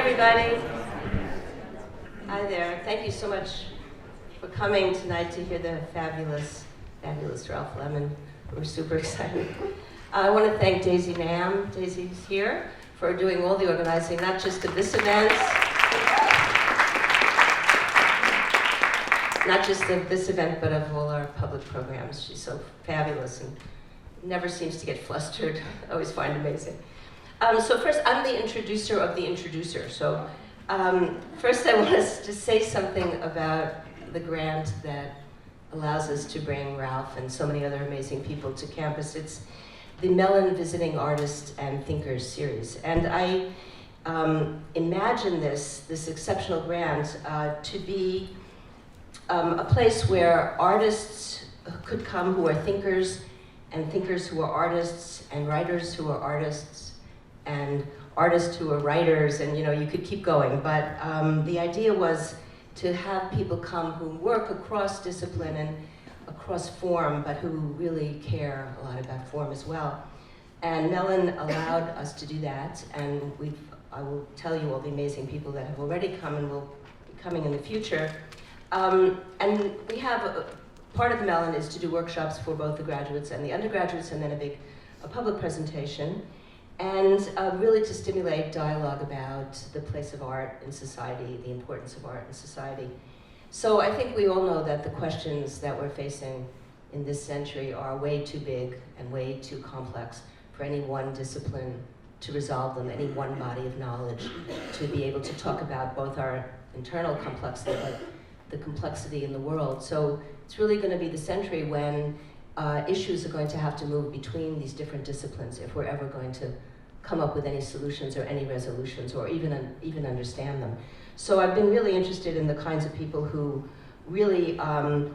everybody. Hi there. Thank you so much for coming tonight to hear the fabulous Ralph Lemon. We're super excited. I want to thank Daisy Nam. Daisy's here for doing all the organizing, not just of this event, but of all our public programs. She's so fabulous and never seems to get flustered. I always find amazing. So first, I'm the introducer of the introducer. So first I want us to say something about the grant that allows us to bring Ralph and so many other amazing people to campus. It's the Mellon Visiting Artists and Thinkers series. And I imagine this exceptional grant to be a place where artists could come who are thinkers, and thinkers who are artists, and writers who are artists, and artists who are writers, and you could keep going. But the idea was to have people come who work across discipline and across form, but who really care a lot about form as well. And Mellon allowed us to do that, and I will tell you all the amazing people that have already come and will be coming in the future. And we have, part of Mellon is to do workshops for both the graduates and the undergraduates, and then a public presentation, and really to stimulate dialogue about the place of art in society, the importance of art in society. So I think we all know that the questions that we're facing in this century are way too big and way too complex for any one discipline to resolve them, any one body of knowledge to be able to talk about both our internal complexity, but the complexity in the world. So it's really going to be the century when issues are going to have to move between these different disciplines if we're ever going to come up with any solutions or any resolutions or even understand them. So I've been really interested in the kinds of people who really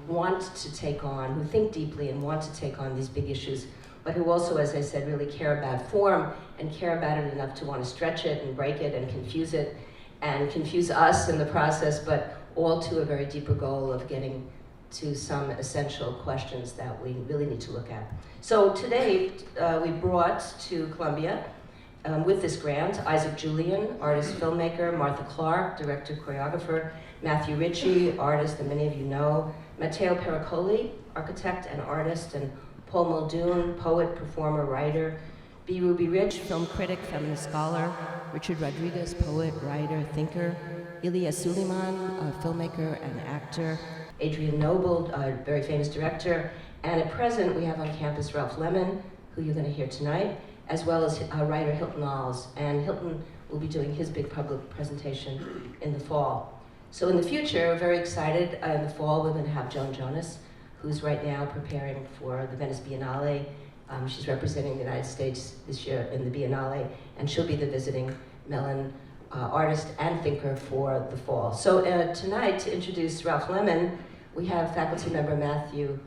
want to take on, who think deeply and want to take on these big issues, but who also, as I said, really care about form and care about it enough to want to stretch it and break it and confuse us in the process, but all to a very deeper goal of getting to some essential questions that we really need to look at. So today, we brought to Columbia, with this grant, Isaac Julian, artist, filmmaker, Martha Clark, director, choreographer, Matthew Ritchie, artist, and many of you know, Matteo Pericoli, architect and artist, and Paul Muldoon, poet, performer, writer, B. Ruby Rich, film critic, feminist scholar, Richard Rodriguez, poet, writer, thinker, Ilya Suleiman, a filmmaker and actor, Adrian Noble, a very famous director, and at present we have on campus Ralph Lemon, who you're going to hear tonight, as well as writer Hilton Alls, and Hilton will be doing his big public presentation in the fall. So in the future, we're very excited. In the fall, we're going to have Jonas, who's right now preparing for the Venice Biennale. She's representing the United States this year in the Biennale, and she'll be the visiting Mellon artist and thinker for the fall. So tonight, to introduce Ralph Lemon, we have faculty member Matthew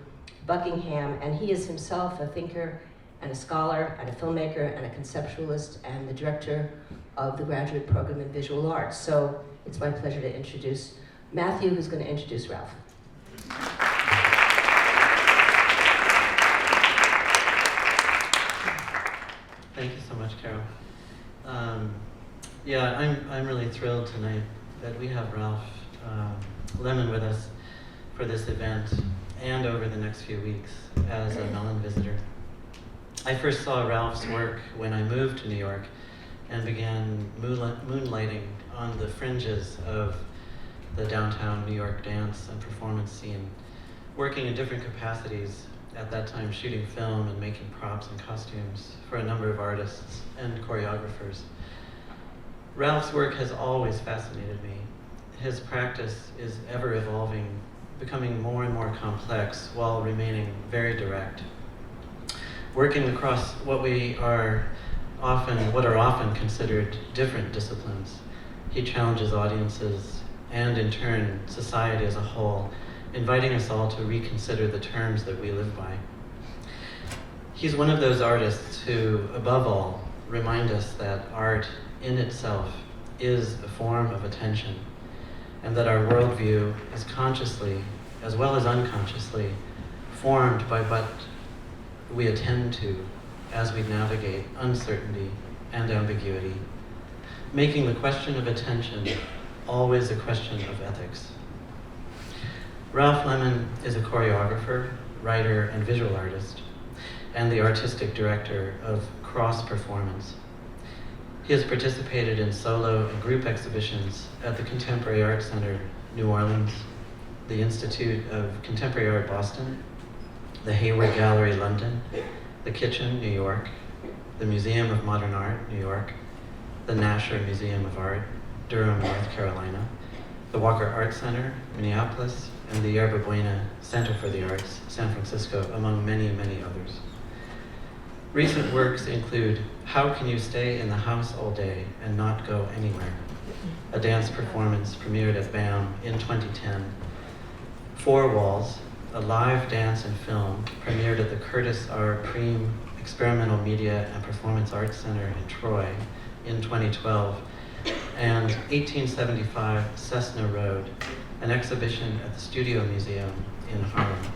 Buckingham, and he is himself a thinker and a scholar and a filmmaker and a conceptualist and the director of the graduate program in visual arts. So it's my pleasure to introduce Matthew, who's going to introduce Ralph. Thank you so much, Carol. I'm really thrilled tonight that we have Ralph Lemon with us for this event and over the next few weeks as a Mellon visitor. I first saw Ralph's work when I moved to New York and began moonlighting on the fringes of the downtown New York dance and performance scene, working in different capacities, at that time shooting film and making props and costumes for a number of artists and choreographers. Ralph's work has always fascinated me. His practice is ever evolving, becoming more and more complex while remaining very direct. Working across what are often considered different disciplines, he challenges audiences and in turn society as a whole, inviting us all to reconsider the terms that we live by. He's one of those artists who, above all, remind us that art in itself is a form of attention, and that our worldview is consciously, as well as unconsciously, formed by what we attend to as we navigate uncertainty and ambiguity. making the question of attention always a question of ethics. Ralph Lemon is a choreographer, writer, and visual artist, and the artistic director of Cross Performance. He has participated in solo and group exhibitions at the Contemporary Art Center, New Orleans, the Institute of Contemporary Art, Boston, the Hayward Gallery, London, the Kitchen, New York, the Museum of Modern Art, New York, the Nasher Museum of Art, Durham, North Carolina, the Walker Art Center, Minneapolis, and the Yerba Buena Center for the Arts, San Francisco, among many, many others. Recent works include How Can You Stay in the House All Day and Not Go Anywhere? A dance performance premiered at BAM in 2010. Four Walls, a live dance and film premiered at the Curtis R. Preem Experimental Media and Performance Arts Center in Troy in 2012. And 1875 Cessna Road, an exhibition at the Studio Museum in Harlem.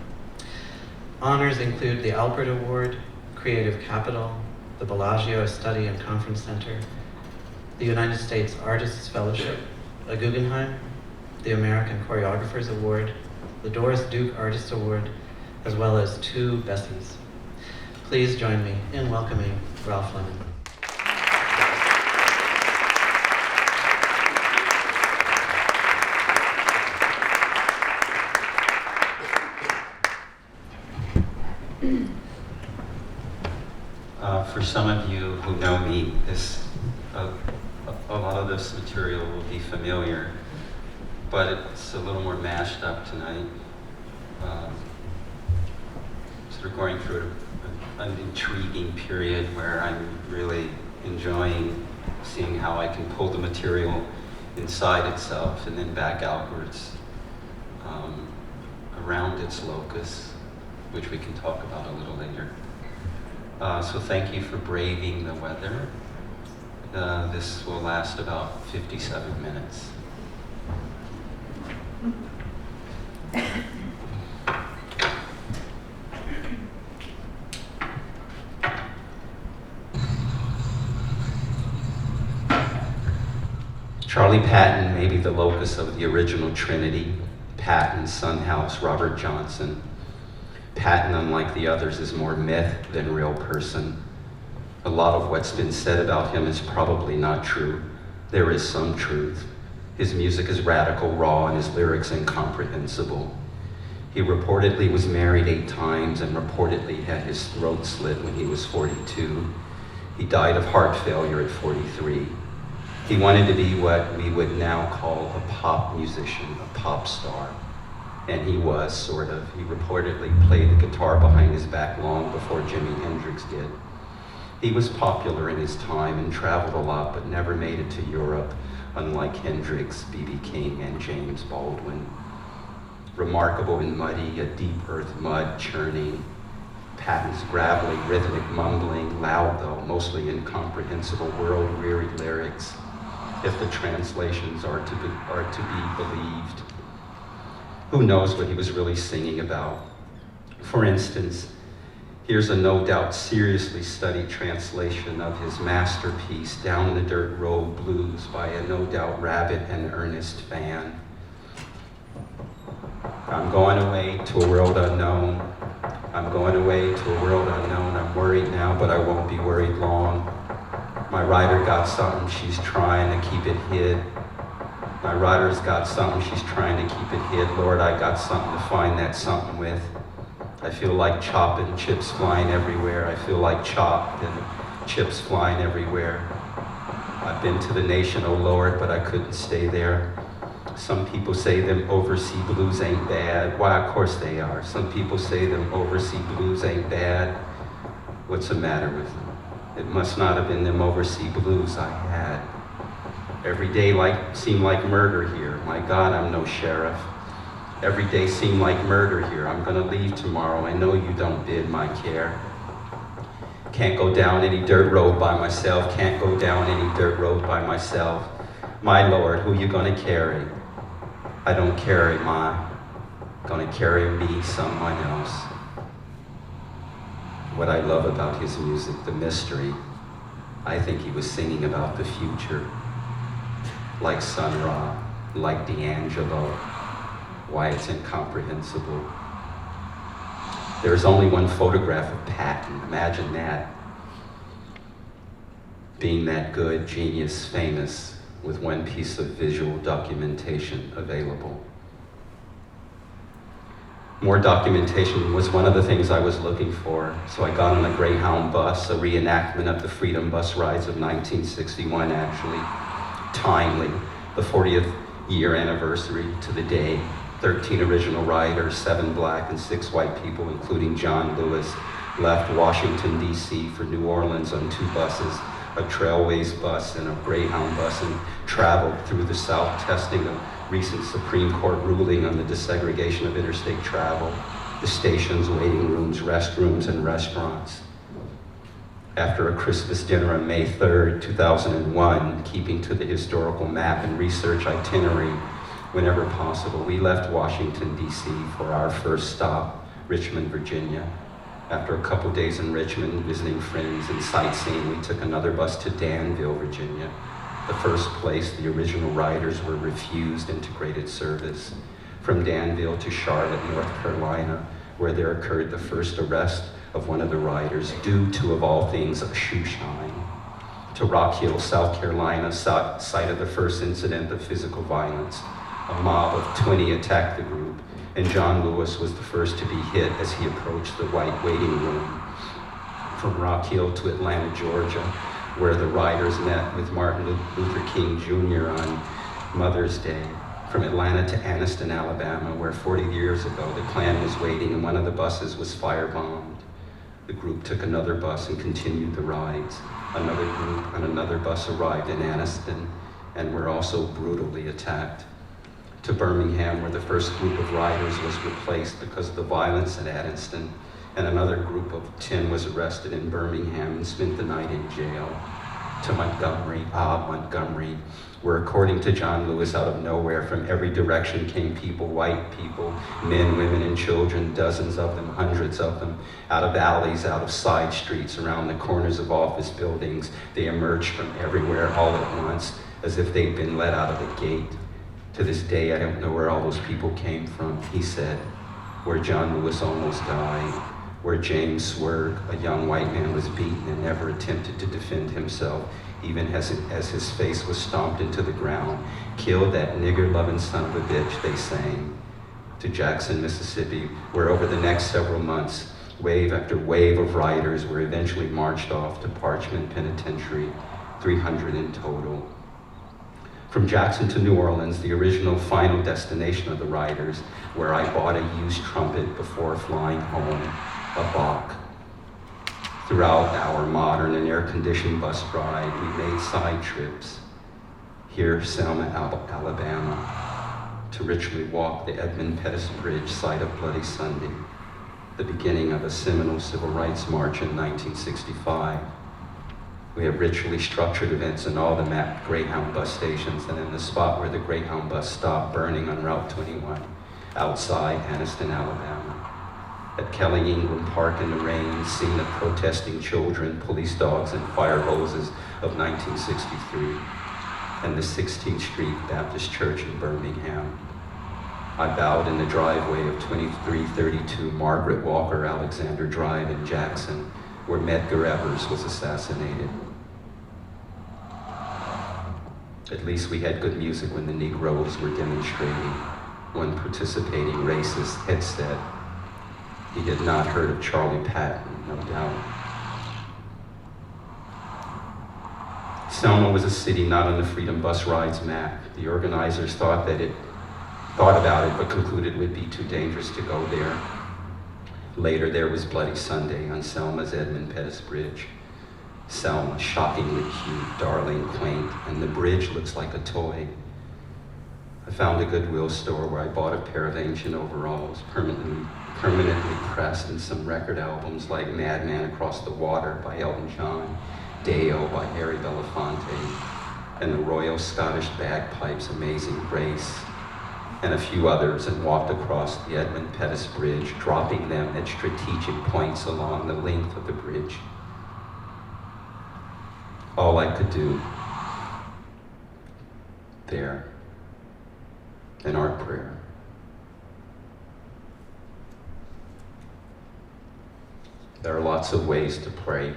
Honors include the Alpert Award, Creative Capital, the Bellagio Study and Conference Center, the United States Artists Fellowship, a Guggenheim, the American Choreographers Award, the Doris Duke Artist Award, as well as 2 Bessies. Please join me in welcoming Ralph Lemon. For some of you who know me, a lot of this material will be familiar, but it's a little more mashed up tonight. Sort of going through an intriguing period where I'm really enjoying seeing how I can pull the material inside itself and then back outwards around its locus, which we can talk about a little later. So thank you for braving the weather. This will last about 57 minutes. Charlie Patton may be the locus of the original Trinity. Patton, Son House, Robert Johnson. Patton, unlike the others, is more myth than real person. A lot of what's been said about him is probably not true. There is some truth. His music is radical, raw, and his lyrics incomprehensible. He reportedly was married 8 times and reportedly had his throat slit when he was 42. He died of heart failure at 43. He wanted to be what we would now call a pop musician, a pop star. And he was, sort of. He reportedly played the guitar behind his back long before Jimi Hendrix did. He was popular in his time and traveled a lot, but never made it to Europe, unlike Hendrix, B.B. King, and James Baldwin. Remarkable and muddy, a deep earth mud churning. Patton's gravelly, rhythmic mumbling, loud though, mostly incomprehensible, world-weary lyrics, if the translations are to be believed. Who knows what he was really singing about? For instance, here's a no doubt seriously studied translation of his masterpiece, Down the Dirt Road Blues, by a no doubt rabid and earnest fan. I'm going away to a world unknown. I'm going away to a world unknown. I'm worried now, but I won't be worried long. My writer got something, she's trying to keep it hid. My writer's got something, she's trying to keep it hid. Lord, I got something to find that something with. I feel like chopping, chips flying everywhere. I feel like chopped and chips flying everywhere. I've been to the nation, oh Lord, but I couldn't stay there. Some people say them overseas blues ain't bad. Why, of course they are. Some people say them overseas blues ain't bad. What's the matter with them? It must not have been them overseas blues I had. Every day seemed like murder here. My God, I'm no sheriff. Every day seemed like murder here. I'm gonna leave tomorrow. I know you don't bid my care. Can't go down any dirt road by myself. Can't go down any dirt road by myself. My Lord, who you gonna carry? I don't carry gonna carry me, someone else. What I love about his music, the mystery, I think he was singing about the future. like Sun Ra, like D'Angelo, why it's incomprehensible. There's only one photograph of Patton, imagine that. Being that good, genius, famous, with one piece of visual documentation available. More documentation was one of the things I was looking for, so I got on the Greyhound bus, a reenactment of the Freedom Bus rides of 1961, actually. Timely, the 40th year anniversary to the day. 13 original riders, 7 black and 6 white people, including John Lewis, left Washington, D.C. for New Orleans on 2 buses, a Trailways bus and a Greyhound bus, and traveled through the South, testing a recent Supreme Court ruling on the desegregation of interstate travel, the stations, waiting rooms, restrooms, and restaurants. After a Christmas dinner on May 3rd, 2001, keeping to the historical map and research itinerary whenever possible, we left Washington, D.C. for our first stop, Richmond, Virginia. After a couple days in Richmond, visiting friends and sightseeing, we took another bus to Danville, Virginia, the first place the original riders were refused integrated service. From Danville to Charlotte, North Carolina, where there occurred the first arrest of one of the riders due to, of all things, a shoe shine. To Rock Hill, South Carolina, site of the first incident of physical violence. A mob of 20 attacked the group, and John Lewis was the first to be hit as he approached the white waiting room. From Rock Hill to Atlanta, Georgia, where the riders met with Martin Luther King Jr. on Mother's Day. From Atlanta to Anniston, Alabama, where 40 years ago the Klan was waiting and one of the buses was firebombed. The group took another bus and continued the rides. Another group on another bus arrived in Anniston and were also brutally attacked. To Birmingham, where the first group of riders was replaced because of the violence at Anniston, and another group of 10 was arrested in Birmingham and spent the night in jail. To Montgomery, where according to John Lewis, out of nowhere, from every direction came people, white people, men, women, and children, dozens of them, hundreds of them, out of alleys, out of side streets, around the corners of office buildings. They emerged from everywhere all at once, as if they'd been let out of the gate. To this day, I don't know where all those people came from, he said, where John Lewis almost died, where James Swerg, a young white man, was beaten and never attempted to defend himself, even as his face was stomped into the ground. Killed that nigger-loving son of a bitch, they sang. To Jackson, Mississippi, where over the next several months, wave after wave of riders were eventually marched off to Parchment Penitentiary, 300 in total. From Jackson to New Orleans, the original final destination of the riders, where I bought a used trumpet before flying home, a Bach. Throughout our modern and air-conditioned bus ride, we made side trips. Here, Selma, Alabama, to ritually walk the Edmund Pettus Bridge, site of Bloody Sunday, the beginning of a seminal civil rights march in 1965. We have ritually structured events in all the mapped Greyhound bus stations and in the spot where the Greyhound bus stopped burning on Route 21, outside Anniston, Alabama. At Kelly Ingram Park in the rain, scene of protesting children, police dogs, and fire hoses of 1963, and the 16th Street Baptist Church in Birmingham. I bowed in the driveway of 2332 Margaret Walker Alexander Drive in Jackson, where Medgar Evers was assassinated. At least we had good music when the Negroes were demonstrating. One participating racist had said he had not heard of Charlie Patton, no doubt. Selma was a city not on the Freedom Bus Rides map. The organizers thought about it, but concluded it would be too dangerous to go there. Later, there was Bloody Sunday on Selma's Edmund Pettus Bridge. Selma, shockingly cute, darling, quaint, and the bridge looks like a toy. I found a Goodwill store where I bought a pair of ancient overalls, permanently pressed, and some record albums like Madman Across the Water by Elton John, Deo by Harry Belafonte, and the Royal Scottish Bagpipes' Amazing Grace, and a few others, and walked across the Edmund Pettus Bridge, dropping them at strategic points along the length of the bridge. there. An art prayer. There are lots of ways to pray.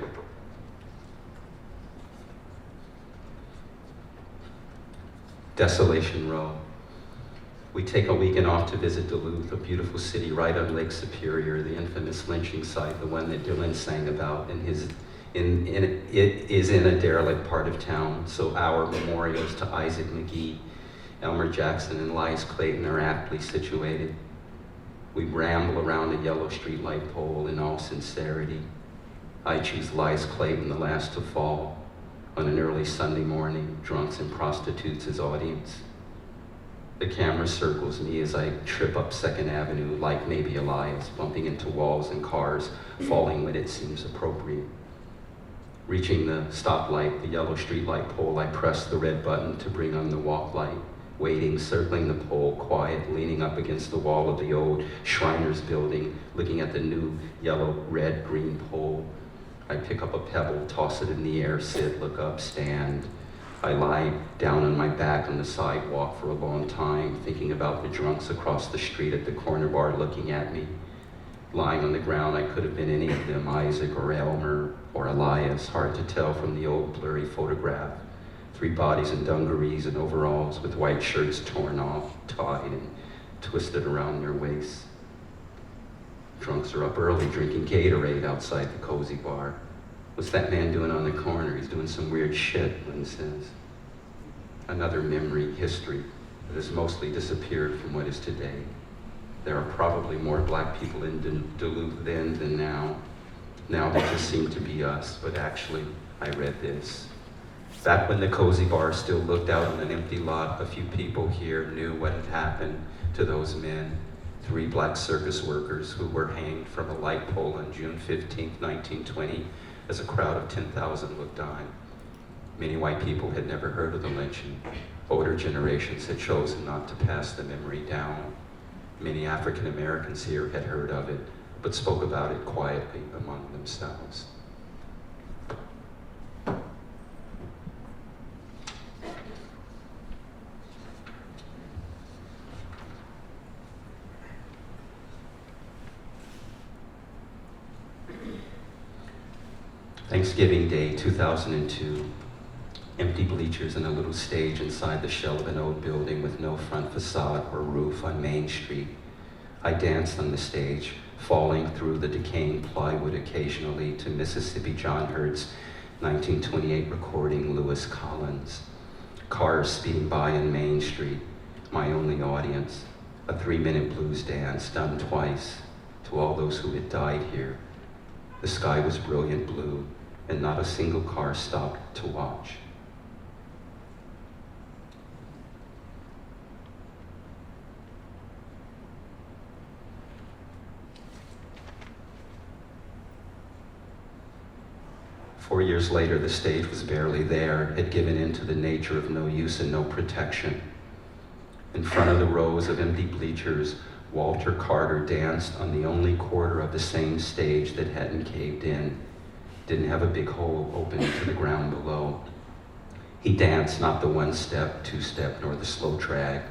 Desolation Row. We take a weekend off to visit Duluth, a beautiful city right on Lake Superior, the infamous lynching site, the one that Dylan sang about it is in a derelict part of town, so our memorials to Isaac McGee, Elmer Jackson, and Lias Clayton are aptly situated. We ramble around a yellow streetlight pole in all sincerity. I choose Lias Clayton, the last to fall, on an early Sunday morning, drunks and prostitutes as audience. The camera circles me as I trip up 2nd Avenue like maybe Elias, bumping into walls and cars, falling when it seems appropriate. Reaching the stoplight, the yellow streetlight pole, I press the red button to bring on the walk light, waiting, circling the pole, quiet, leaning up against the wall of the old Shriners building, looking at the new yellow, red, green pole. I pick up a pebble, toss it in the air, sit, look up, stand. I lie down on my back on the sidewalk for a long time, thinking about the drunks across the street at the corner bar looking at me. Lying on the ground, I could have been any of them, Isaac or Elmer or Elias, hard to tell from the old blurry photograph. 3 bodies in dungarees and overalls with white shirts torn off, tied and twisted around their waists. Drunks are up early drinking Gatorade outside the cozy bar. What's that man doing on the corner? He's doing some weird shit, Lynn says. Another memory, history, that has mostly disappeared from what is today. There are probably more black people in Duluth then than now. Now they just seem to be us, but actually, I read this. Back when the cozy bar still looked out on an empty lot, a few people here knew what had happened to those men. 3 black circus workers who were hanged from a light pole on June 15, 1920, as a crowd of 10,000 looked on. Many white people had never heard of the lynching. Older generations had chosen not to pass the memory down. Many African Americans here had heard of it, but spoke about it quietly among themselves. Thanksgiving Day 2002, empty bleachers and a little stage inside the shell of an old building with no front facade or roof on Main Street. I danced on the stage, falling through the decaying plywood occasionally to Mississippi John Hurt's 1928 recording, Lewis Collins. Cars speeding by on Main Street, my only audience, a 3-minute blues dance done twice to all those who had died here. The sky was brilliant blue, and not a single car stopped to watch. Four years later, the stage was barely there, had given in to the nature of no use and no protection. In front of the rows of empty bleachers, Walter Carter danced on the only quarter of the same stage that hadn't caved in, didn't have a big hole open to the ground below. He danced not the 1-step, 2-step, nor the slow drag,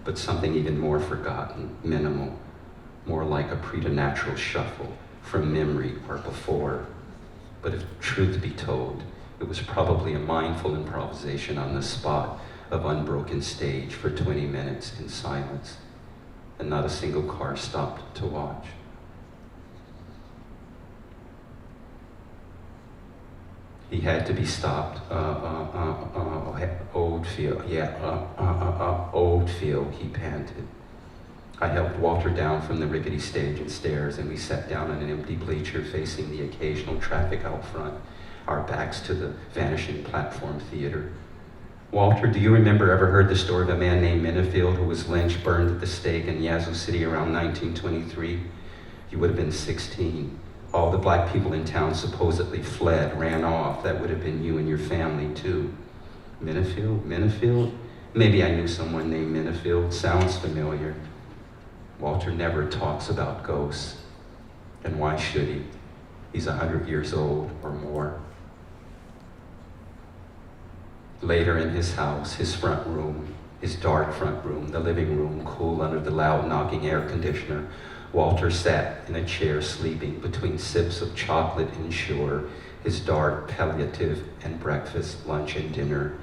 but something even more forgotten, minimal, more like a preternatural shuffle from memory or before. But if truth be told, it was probably a mindful improvisation on the spot of unbroken stage for 20 minutes in silence, and not a single car stopped to watch. He had to be stopped. Oldfield, he panted. I helped Walter down from the rickety stage and stairs, and we sat down on an empty bleacher facing the occasional traffic out front, our backs to the vanishing platform theater. Walter, do you remember ever heard the story of a man named Minifield who was lynched, burned at the stake in Yazoo City around 1923? You would have been 16. All the black people in town supposedly fled, ran off. That would have been you and your family too. Minifield? Maybe I knew someone named Minifield. Sounds familiar. Walter never talks about ghosts. And why should he? He's 100 years old or more. Later in his house, his front room, his dark front room, the living room, cool under the loud knocking air conditioner. Walter sat in a chair sleeping between sips of chocolate Ensure, his dark palliative and breakfast, lunch, and dinner.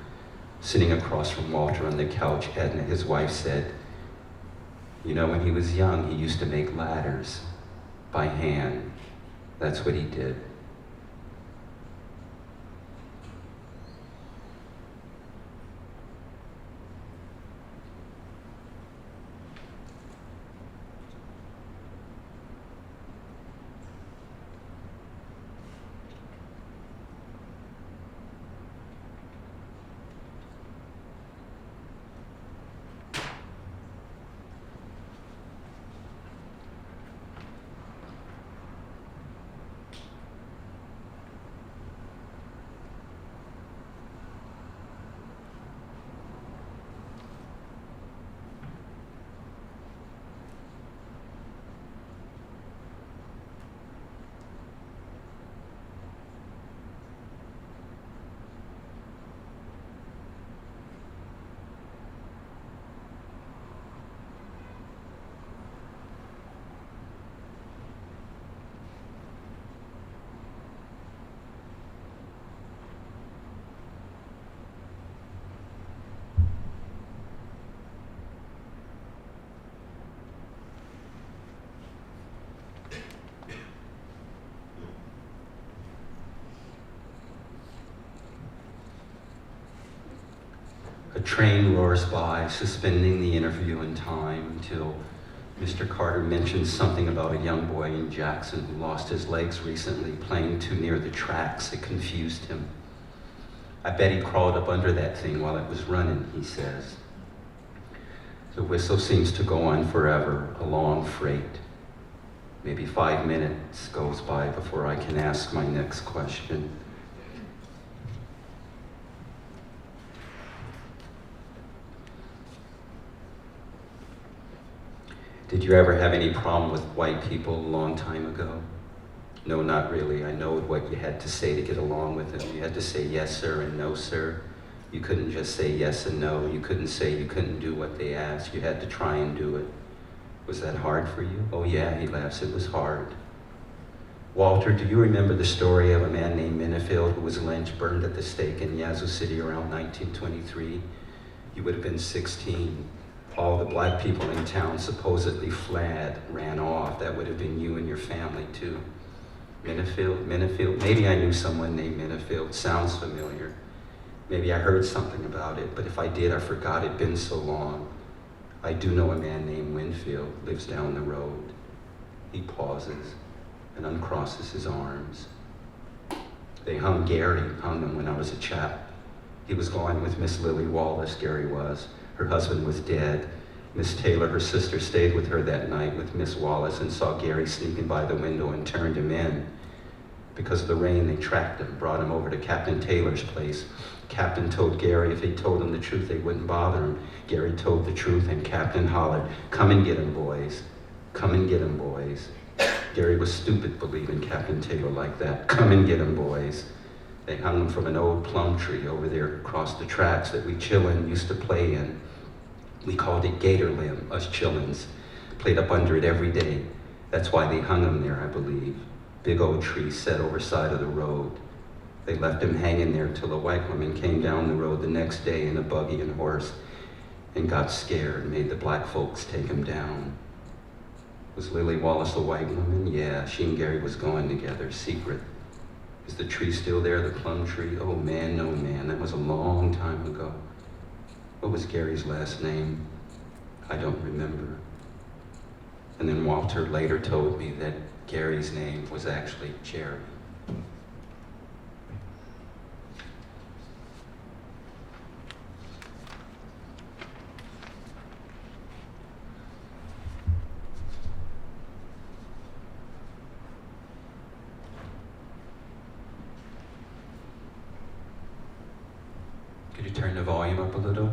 Sitting across from Walter on the couch, Edna, his wife, said, "You know, when he was young, he used to make ladders by hand. That's what he did." A train roars by, suspending the interview in time until Mr. Carter mentions something about a young boy in Jackson who lost his legs recently playing too near the tracks. It confused him. "I bet he crawled up under that thing while it was running," he says. The whistle seems to go on forever, a long freight. Maybe 5 minutes goes by before I can ask my next question. Did you ever have any problem with white people a long time ago? No, not really. I know what you had to say to get along with them. You had to say yes, sir, and no, sir. You couldn't just say yes and no. You couldn't say you couldn't do what they asked. You had to try and do it. Was that hard for you? Oh yeah, he laughs, it was hard. Walter, do you remember the story of a man named Minifield who was lynched, burned at the stake in Yazoo City around 1923? You would have been 16. All the black people in town supposedly fled, ran off. That would have been you and your family too. Minifield, maybe I knew someone named Minifield. Sounds familiar. Maybe I heard something about it, but if I did, I forgot. It'd been so long. I do know a man named Winfield, lives down the road. He pauses and uncrosses his arms. They hung him when I was a chap. He was going with Miss Lily Wallace, Gary was. Her husband was dead. Miss Taylor, her sister, stayed with her that night with Miss Wallace and saw Gary sneaking by the window and turned him in. Because of the rain, they tracked him, brought him over to Captain Taylor's place. Captain told Gary if he told him the truth, they wouldn't bother him. Gary told the truth, and Captain hollered, "Come and get him, boys. Come and get him, boys." Gary was stupid believing Captain Taylor like that. "Come and get him, boys." They hung him from an old plum tree over there across the tracks that we chillin' used to play in. We called it Gator Limb, us chillins. Played up under it every day. That's why they hung him there, I believe. Big old tree set over side of the road. They left him hanging there till a white woman came down the road the next day in a buggy and horse and got scared and made the black folks take him down. Was Lily Wallace a white woman? Yeah, she and Gary was going together, secret. Is the tree still there, the plum tree? Oh man, no man, that was a long time ago. What was Gary's last name? I don't remember. And then Walter later told me that Gary's name was actually Jerry. Could you turn the volume up a little?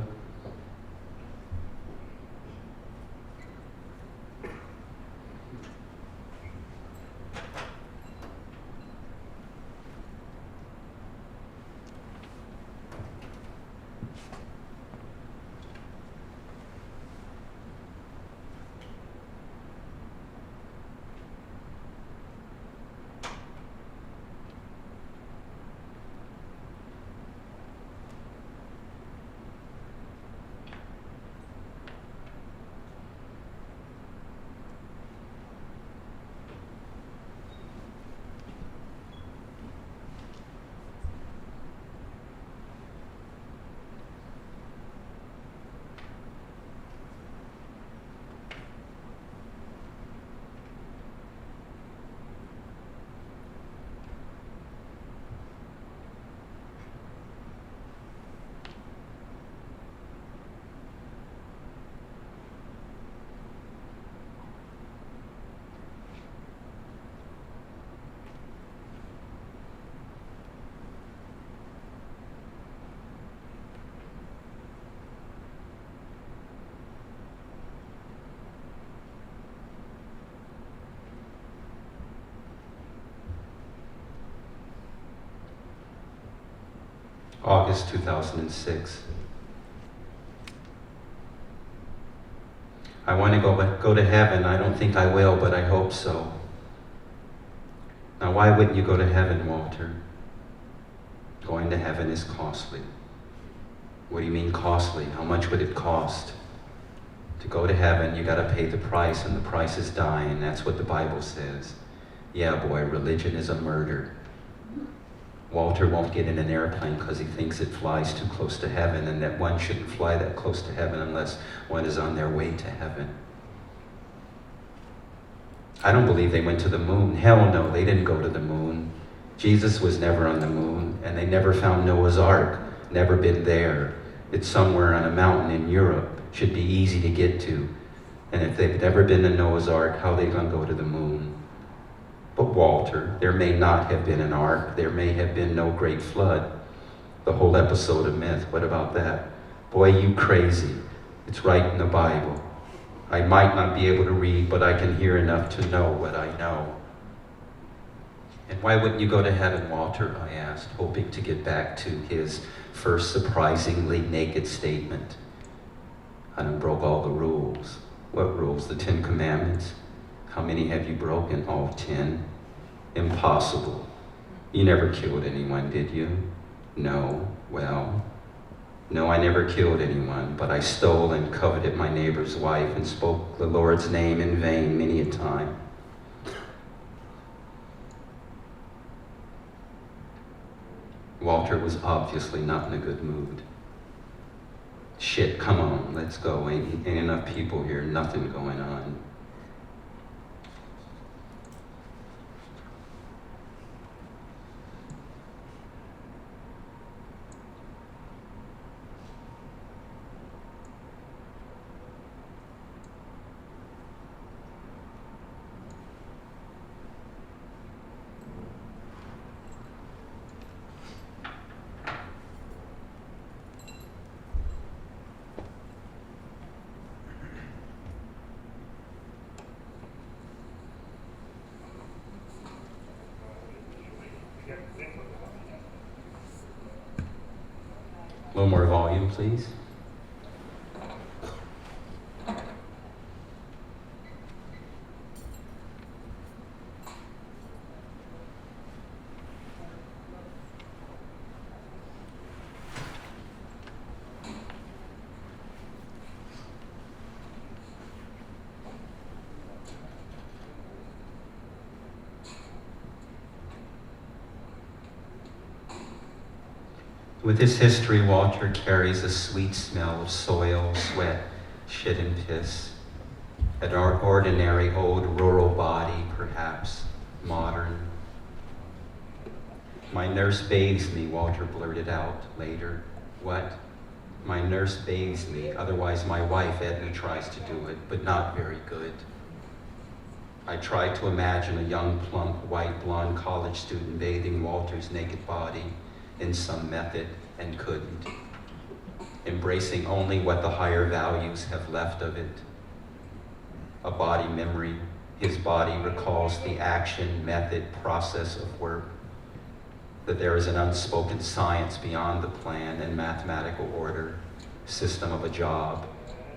August 2006. I want to go to heaven. I don't think I will, but I hope so. Now, why wouldn't you go to heaven, Walter? Going to heaven is costly. What do you mean costly? How much would it cost? To go to heaven, you gotta pay the price, and the price is dying. That's what the Bible says. Yeah, boy, religion is a murder. Walter won't get in an airplane because he thinks it flies too close to heaven, and that one shouldn't fly that close to heaven unless one is on their way to heaven. I don't believe they went to the moon. Hell no, they didn't go to the moon. Jesus was never on the moon, and they never found Noah's Ark. Never been there. It's somewhere on a mountain in Europe. Should be easy to get to. And if they've never been to Noah's Ark, how are they going to go to the moon? But Walter, there may not have been an ark. There may have been no great flood. The whole episode of Myth, what about that? Boy, you crazy. It's right in the Bible. I might not be able to read, but I can hear enough to know what I know. And why wouldn't you go to heaven, Walter? I asked, hoping to get back to his first surprisingly naked statement. I done broke all the rules. What rules? The 10 Commandments? How many have you broken? All 10? Impossible. You never killed anyone, did you? No. Well, no, I never killed anyone, but I stole and coveted my neighbor's wife and spoke the Lord's name in vain many a time. Walter was obviously not in a good mood. Shit, come on, let's go. Ain't enough people here, nothing going on. A little more volume, please. With his history, Walter carries a sweet smell of soil, sweat, shit, and piss. An ordinary old rural body, perhaps modern. My nurse bathes me, Walter blurted out later. What? My nurse bathes me, otherwise my wife Edna tries to do it, but not very good. I tried to imagine a young, plump, white, blonde college student bathing Walter's naked body in some method, and couldn't, embracing only what the higher values have left of it. A body memory, his body recalls the action, method, process of work, that there is an unspoken science beyond the plan and mathematical order, system of a job,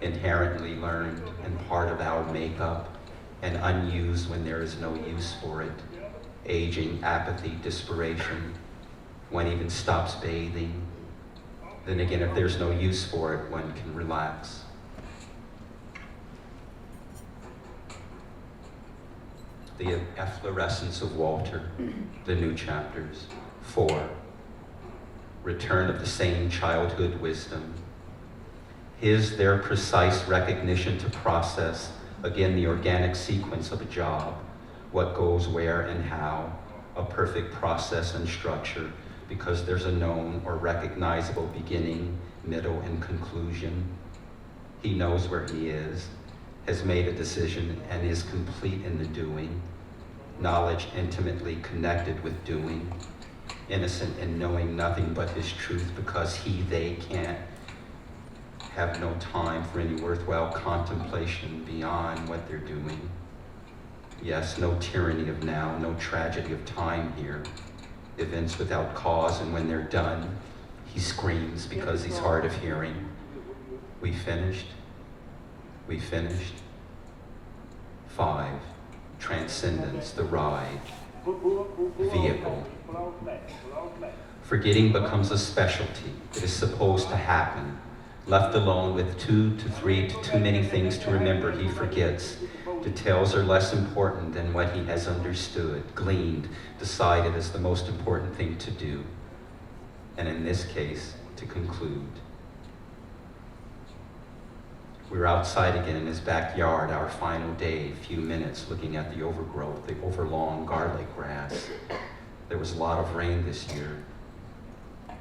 inherently learned and part of our makeup, and unused when there is no use for it, aging, apathy, desperation. One even stops bathing. Then again, if there's no use for it, one can relax. The efflorescence of Walter, the new chapters. 4, return of the same childhood wisdom. Their precise recognition to process, again, the organic sequence of a job, what goes where and how, a perfect process and structure, because there's a known or recognizable beginning, middle, and conclusion. He knows where he is, has made a decision, and is complete in the doing. Knowledge intimately connected with doing. Innocent in knowing nothing but his truth, because they can't have no time for any worthwhile contemplation beyond what they're doing. Yes, no tyranny of now, no tragedy of time here. Events without cause, and when they're done, He screams because he's hard of hearing. We finished. We finished. 5. Transcendence, the ride. Vehicle. Forgetting becomes a specialty. It is supposed to happen. Left alone with 2 to 3 to too many things to remember, he forgets. Details are less important than what he has understood, gleaned, decided as the most important thing to do. And in this case, to conclude. We were outside again in his backyard, our final day, few minutes looking at the overgrowth, the overlong garlic grass. There was a lot of rain this year.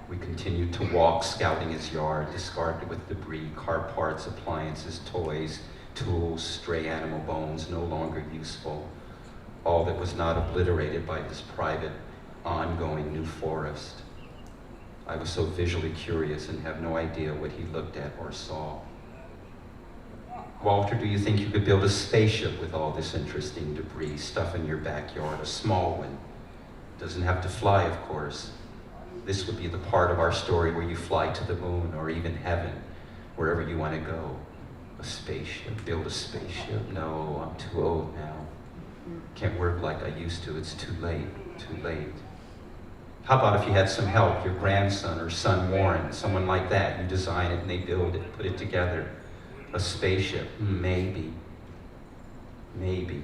We continued to walk, scouting his yard, discarded with debris, car parts, appliances, toys, tools, stray animal bones, no longer useful. All that was not obliterated by this private, ongoing new forest. I was so visually curious and have no idea what he looked at or saw. Walter, do you think you could build a spaceship with all this interesting debris, stuff in your backyard, a small one? Doesn't have to fly, of course. This would be the part of our story where you fly to the moon or even heaven, wherever you want to go. A spaceship, build a spaceship? No, I'm too old now. Can't work like I used to, it's too late, too late. How about if you had some help, your grandson or son Warren, someone like that, you design it and they build it, put it together. A spaceship, maybe, maybe.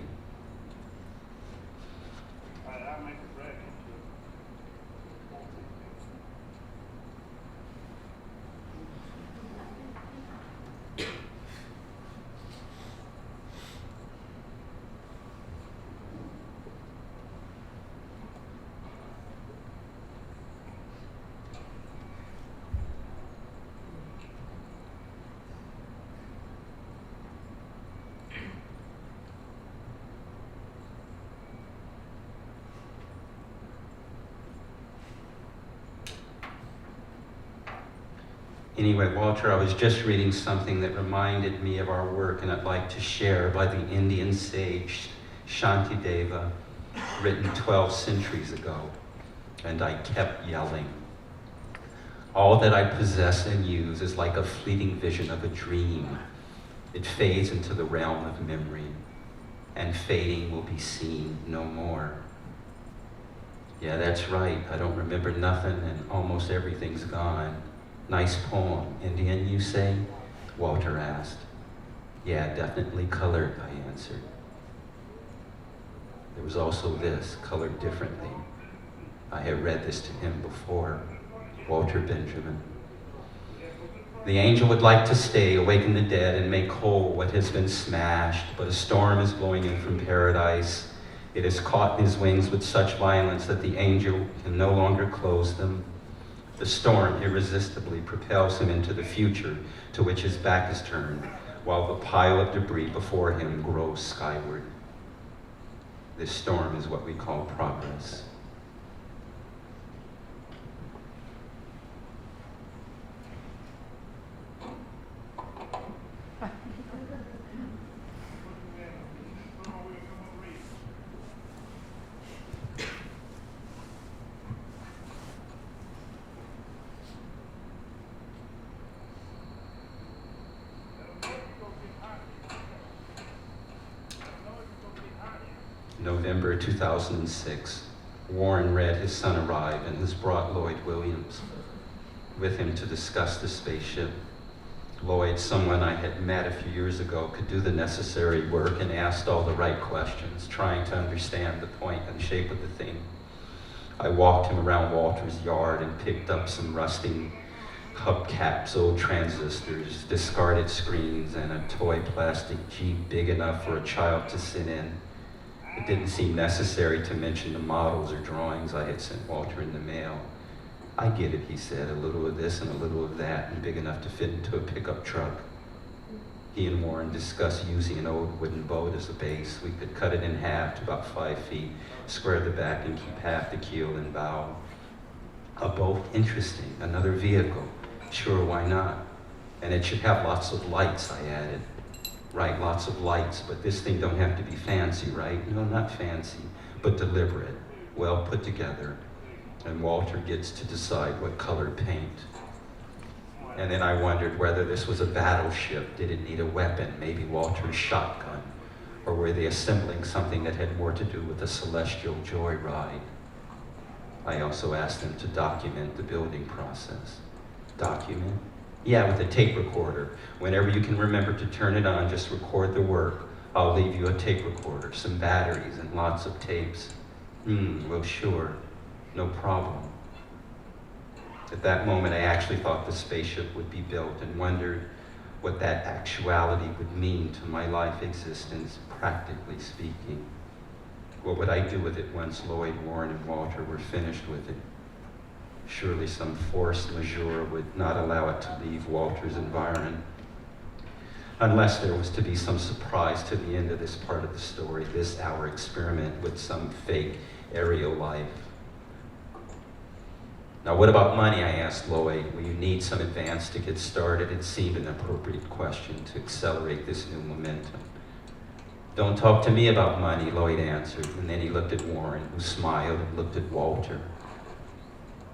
Anyway, Walter, I was just reading something that reminded me of our work and I'd like to share by the Indian sage Shantideva, written 12 centuries ago. And I kept yelling. All that I possess and use is like a fleeting vision of a dream. It fades into the realm of memory, and fading will be seen no more. Yeah, that's right. I don't remember nothing and almost everything's gone. Nice poem. Indian, you say? Walter asked. Yeah, definitely colored, I answered. There was also this, colored differently. I had read this to him before. Walter Benjamin. The angel would like to stay, awaken the dead, and make whole what has been smashed, but a storm is blowing in from paradise. It has caught his wings with such violence that the angel can no longer close them. The storm irresistibly propels him into the future to which his back is turned, while the pile of debris before him grows skyward. This storm is what we call progress. November 2006, Warren read his son arrive and has brought Lloyd Williams with him to discuss the spaceship. Lloyd, someone I had met a few years ago, could do the necessary work and asked all the right questions, trying to understand the point and shape of the thing. I walked him around Walter's yard and picked up some rusting hubcaps, old transistors, discarded screens, and a toy plastic Jeep big enough for a child to sit in. It didn't seem necessary to mention the models or drawings I had sent Walter in the mail. I get it, he said, a little of this and a little of that, and big enough to fit into a pickup truck. He and Warren discussed using an old wooden boat as a base. We could cut it in half to about 5 feet, square the back and keep half the keel and bow. A boat, interesting, another vehicle. Sure, why not? And it should have lots of lights, I added. Right, lots of lights, but this thing don't have to be fancy, right? No, not fancy, but deliberate, well put together. and Walter gets to decide what color paint. And then I wondered whether this was a battleship. Did it need a weapon, maybe Walter's shotgun? Or were they assembling something that had more to do with a celestial joyride? I also asked them to document the building process. Document? Yeah, with a tape recorder. Whenever you can remember to turn it on, just record the work. I'll leave you a tape recorder, some batteries, and lots of tapes. Well, sure, no problem. At that moment, I actually thought the spaceship would be built and wondered what that actuality would mean to my life existence, practically speaking. What would I do with it once Lloyd, Warren, and Walter were finished with it? Surely some force majeure would not allow it to leave Walter's environment. Unless there was to be some surprise to the end of this part of the story, this our experiment with some fake aerial life. Now, what about money, I asked Lloyd. Will you need some advance to get started? It seemed an appropriate question to accelerate this new momentum. Don't talk to me about money, Lloyd answered, and then he looked at Warren, who smiled and looked at Walter.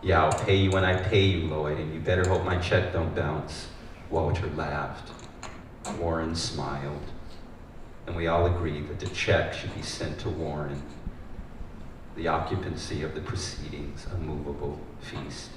Yeah, I'll pay you when I pay you, Lloyd, and you better hope my check don't bounce. Walter laughed. Warren smiled, and we all agreed that the check should be sent to Warren. The occupancy of the proceedings, a movable feast.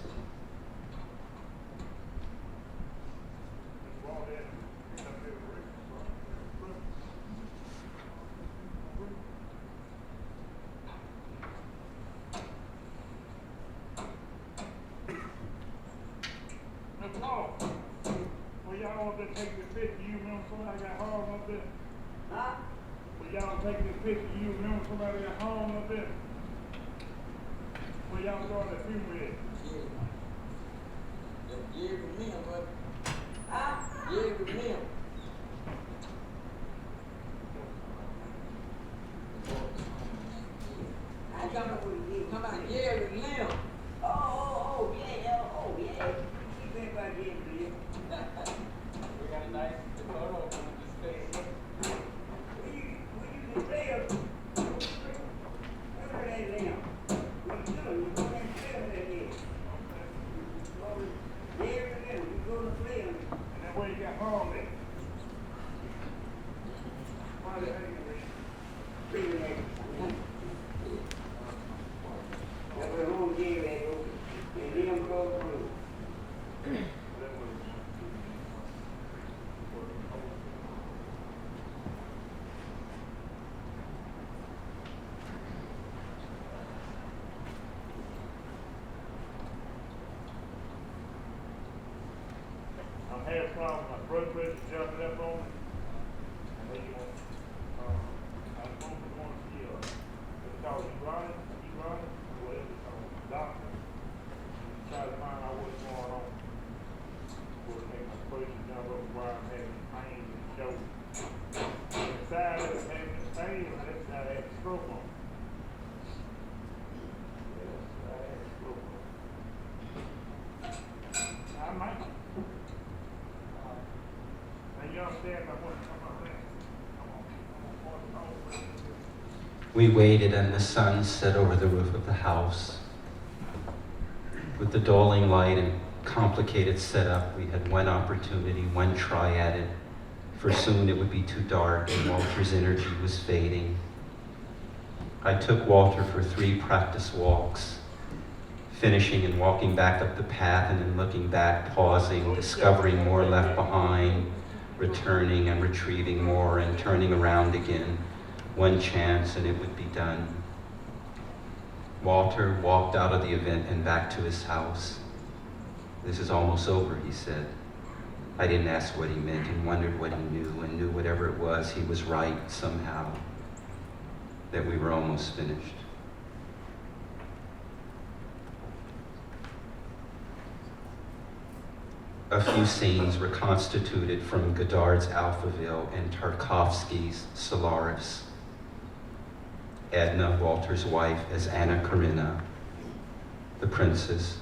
We waited and the sun set over the roof of the house. With the dulling light and complicated setup, we had one opportunity, one try at it, for soon it would be too dark and Walter's energy was fading. I took Walter for 3 practice walks, finishing and walking back up the path and then looking back, pausing, discovering more left behind, returning and retrieving more and turning around again. One chance and it would be done. Walter walked out of the event and back to his house. This is almost over, he said. I didn't ask what he meant and wondered what he knew and knew whatever it was, he was right somehow, that we were almost finished. A few scenes reconstituted from Godard's Alphaville and Tarkovsky's Solaris. Edna, Walter's wife, as Anna Karenina, the princess.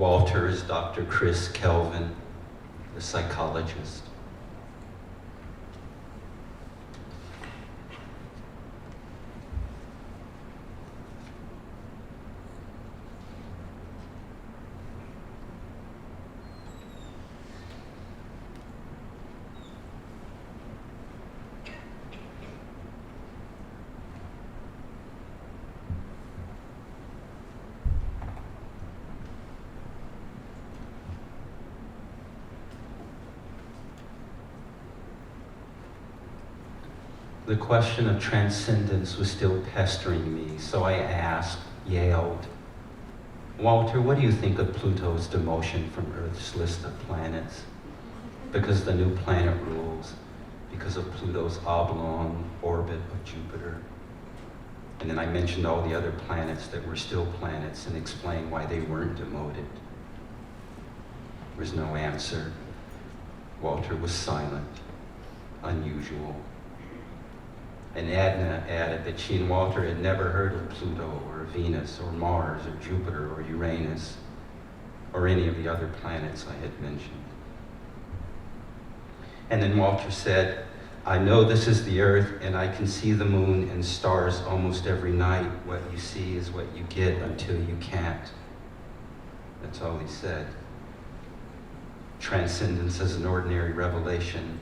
Walter is Dr. Chris Kelvin, the psychologist. The question of transcendence was still pestering me, so I asked, yelled, Walter, what do you think of Pluto's demotion from Earth's list of planets? Because the new planet rules, because of Pluto's oblong orbit of Jupiter. And then I mentioned all the other planets that were still planets and explained why they weren't demoted. There was no answer. Walter was silent, unusual. And Edna added that she and Walter had never heard of Pluto or Venus or Mars or Jupiter or Uranus or any of the other planets I had mentioned. And then Walter said, I know this is the Earth and I can see the moon and stars almost every night. What you see is what you get until you can't. That's all he said. Transcendence is an ordinary revelation.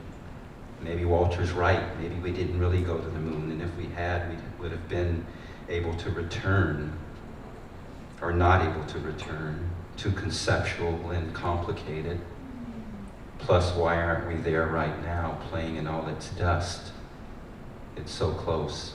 Maybe Walter's right. Maybe we didn't really go to the moon, and if we had, we would have been able to return, or not able to return. Too conceptual and complicated. Plus, why aren't we there right now, playing in all its dust? It's so close.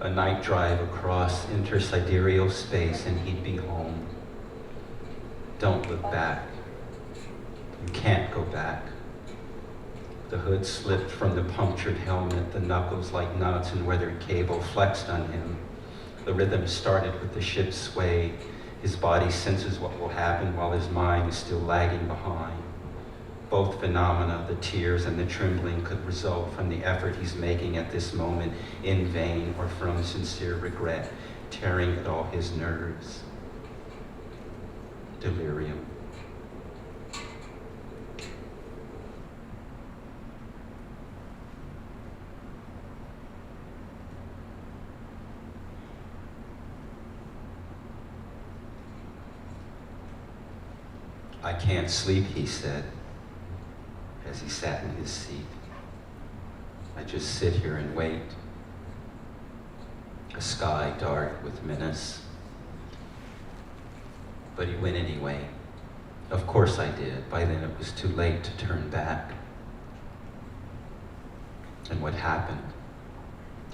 A night drive across intersidereal space and he'd be home. Don't look back. You can't go back. The hood slipped from the punctured helmet, the knuckles like nuts and weathered cable flexed on him. The rhythm started with the ship's sway. His body senses what will happen while his mind is still lagging behind. Both phenomena, the tears and the trembling, could result from the effort he's making at this moment in vain or from sincere regret, tearing at all his nerves. Delirium. I can't sleep, he said, as he sat in his seat. I just sit here and wait. A sky dark with menace. But he went anyway. Of course I did. By then it was too late to turn back. And what happened?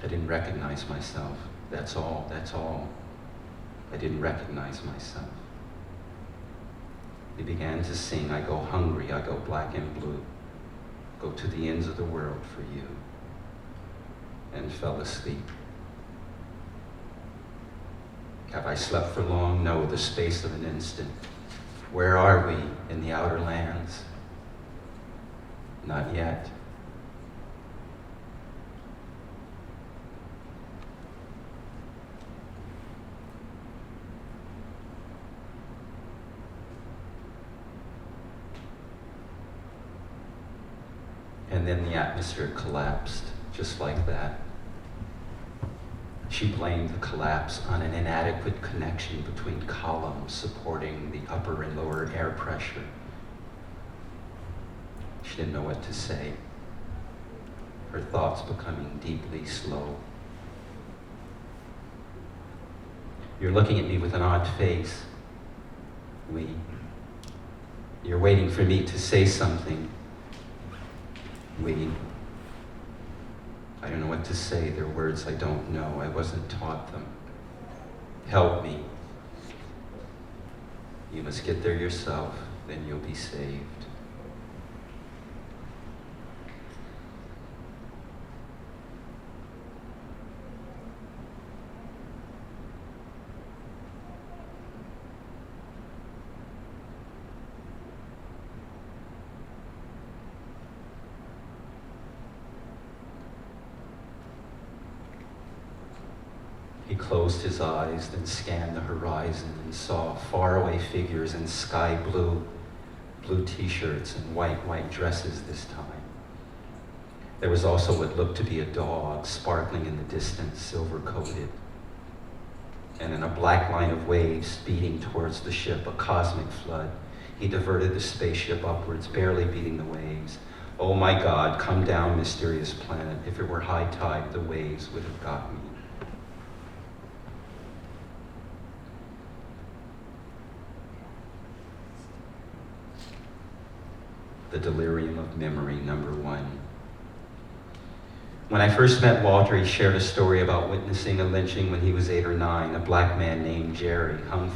I didn't recognize myself. That's all. I didn't recognize myself. He began to sing, I go hungry, I go black and blue, go to the ends of the world for you, and fell asleep. Have I slept for long? No, the space of an instant. Where are we in the outer lands? Not yet. And then the atmosphere collapsed, just like that. She blamed the collapse on an inadequate connection between columns supporting the upper and lower air pressure. She didn't know what to say. Her thoughts becoming deeply slow. You're looking at me with an odd face. You're waiting for me to say something. I don't know what to say. They're words I don't know. I wasn't taught them. Help me. You must get there yourself, then you'll be saved. He closed his eyes, then scanned the horizon and saw faraway figures in sky blue t-shirts and white dresses this time. There was also what looked to be a dog sparkling in the distance, silver-coated. And in a black line of waves speeding towards the ship, a cosmic flood, he diverted the spaceship upwards, barely beating the waves. Oh my God, come down, mysterious planet. If it were high tide, the waves would have got me. The Delirium of Memory, #1. When I first met Walter, he shared a story about witnessing a lynching when he was 8 or 9. A black man named Jerry hung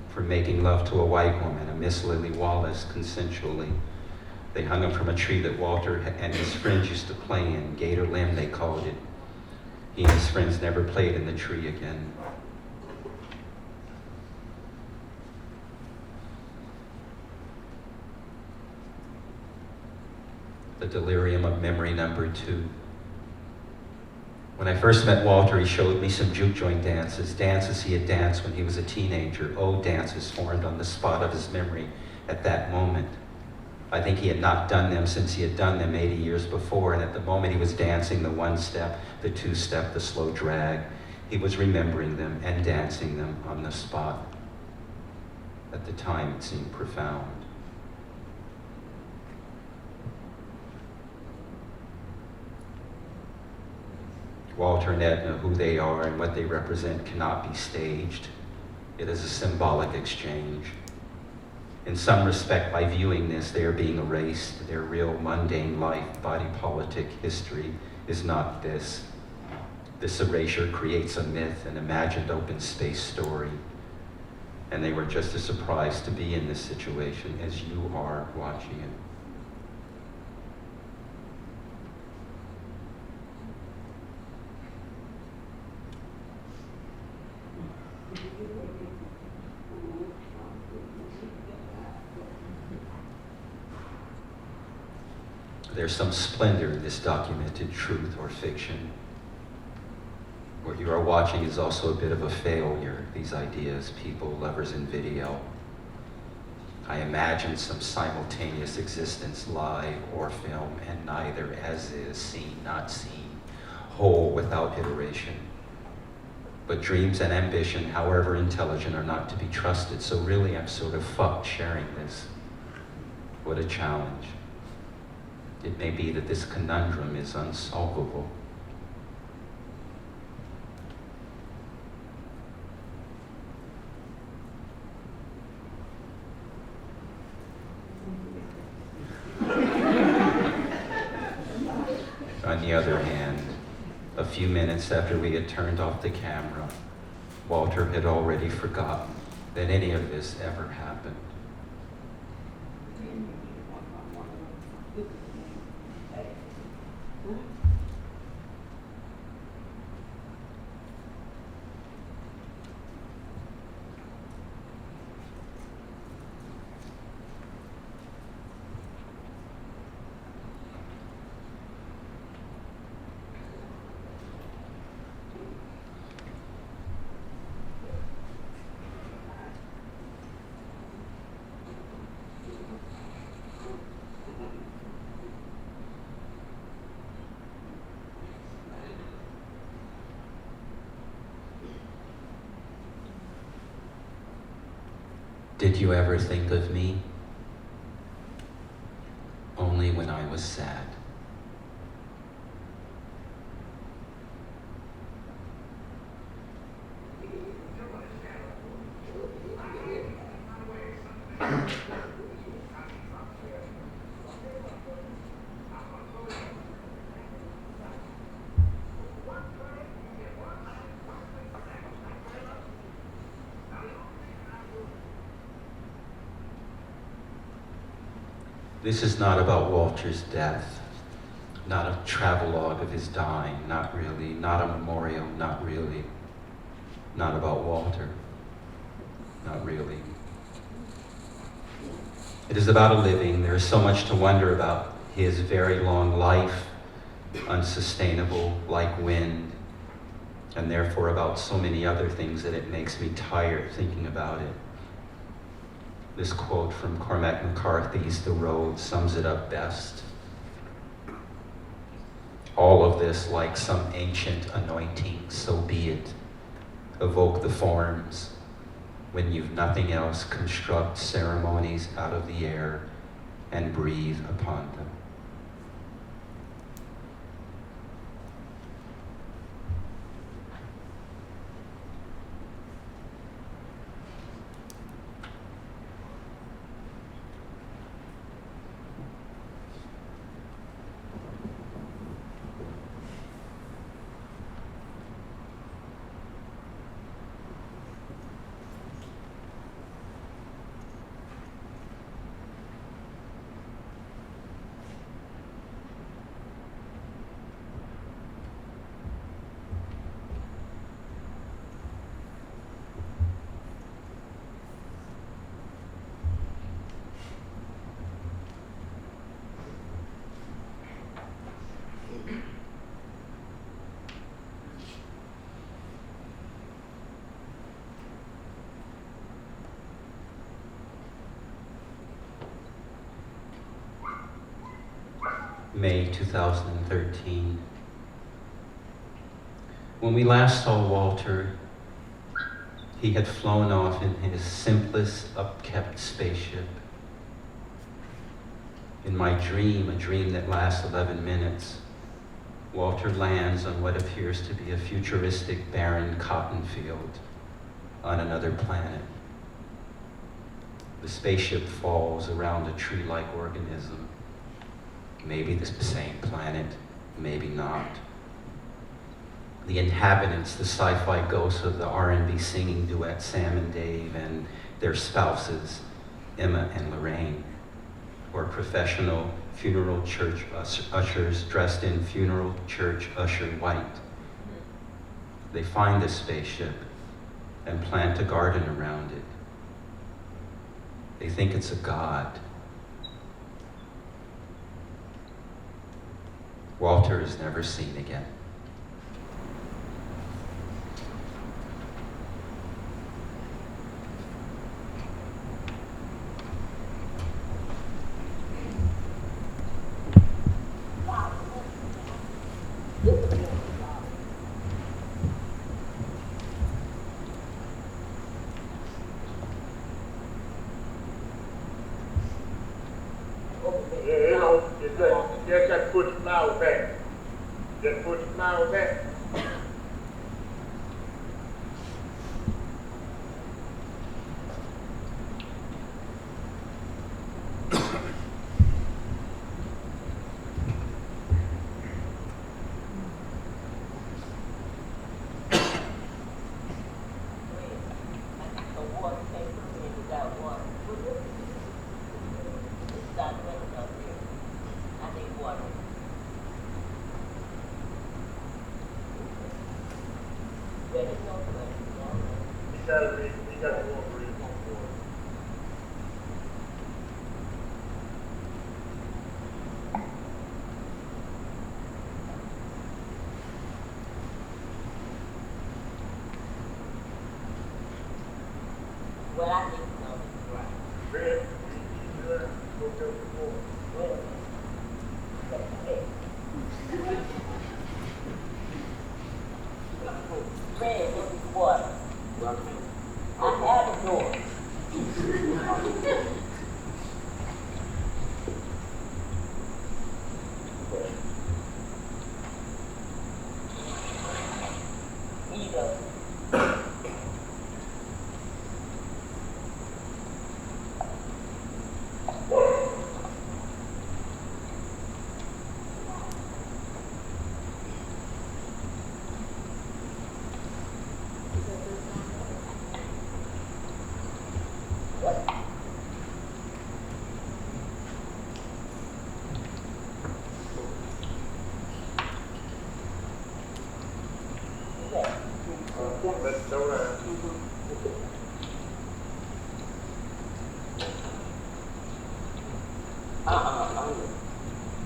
for making love to a white woman, a Miss Lily Wallace, consensually. They hung him from a tree that Walter and his friends used to play in. Gator limb, they called it. He and his friends never played in the tree again. The Delirium of Memory, #2. When I first met Walter, he showed me some juke joint dances he had danced when he was a teenager. Old dances formed on the spot of his memory at that moment. I think he had not done them since he had done them 80 years before, and at the moment he was dancing the one step, the two step, the slow drag, he was remembering them and dancing them on the spot. At the time, it seemed profound. Walter and Edna, who they are and what they represent, cannot be staged. It is a symbolic exchange. In some respect, by viewing this, they are being erased. Their real mundane life, body politic history is not this. This erasure creates a myth, an imagined open space story. And they were just as surprised to be in this situation as you are watching it. There's some splendor in this documented truth or fiction. What you are watching is also a bit of a failure, these ideas, people, lovers in video. I imagine some simultaneous existence, live or film, and neither, as is, seen, not seen, whole without iteration. But dreams and ambition, however intelligent, are not to be trusted, so really I'm sort of fucked sharing this. What a challenge. It may be that this conundrum is unsolvable. On the other hand, a few minutes after we had turned off the camera, Walter had already forgotten that any of this ever happened. Did you ever think of me? Only when I was sad. This is not about Walter's death, not a travelogue of his dying, not really, not a memorial, not really, not about Walter, not really. It is about a living. There is so much to wonder about his very long life, unsustainable like wind, and therefore about so many other things that it makes me tired thinking about it. This quote from Cormac McCarthy's The Road sums it up best. All of this, like some ancient anointing, so be it. Evoke the forms. When you've nothing else, construct ceremonies out of the air and breathe upon them. May 2013. When we last saw Walter, he had flown off in his simplest, upkept spaceship. In my dream, a dream that lasts 11 minutes, Walter lands on what appears to be a futuristic, barren cotton field on another planet. The spaceship falls around a tree-like organism. Maybe the same planet, maybe not. The inhabitants, the sci-fi ghosts of the R&B singing duet Sam and Dave and their spouses, Emma and Lorraine, or professional funeral church ushers dressed in funeral church usher white. They find the spaceship and plant a garden around it. They think it's a god. Walter is never seen again.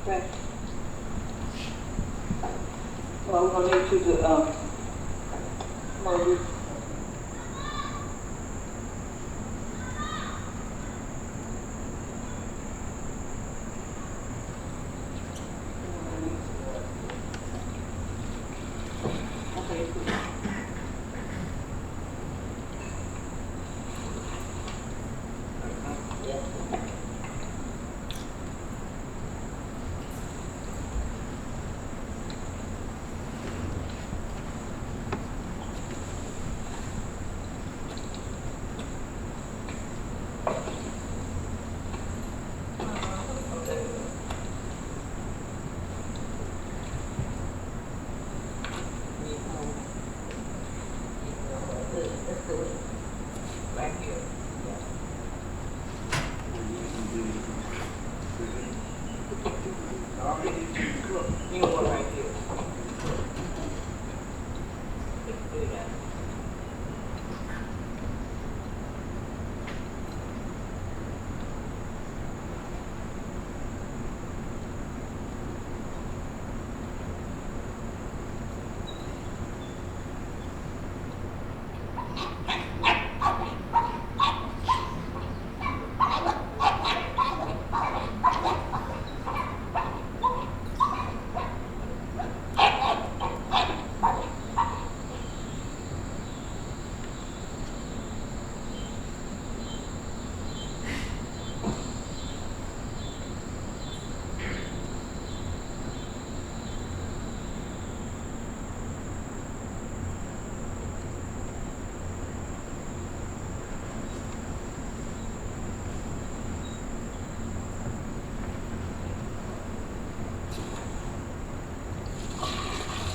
Okay. Well, we're gonna need you to, Margaret.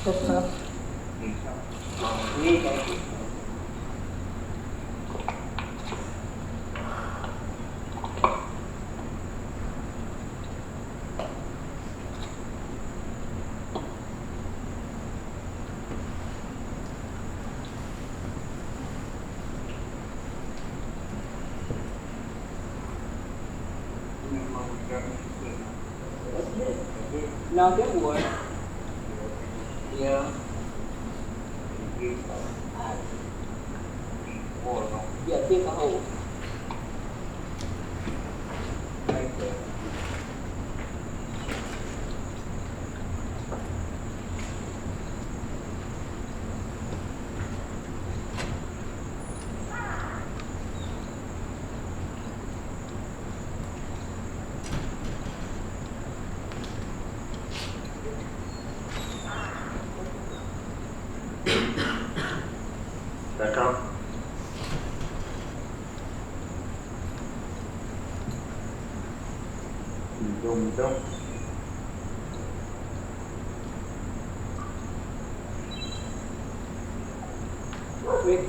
That's enough. Now get what? Yeah. Yeah, dig a hole. Right there. Back up. You don't. Rick.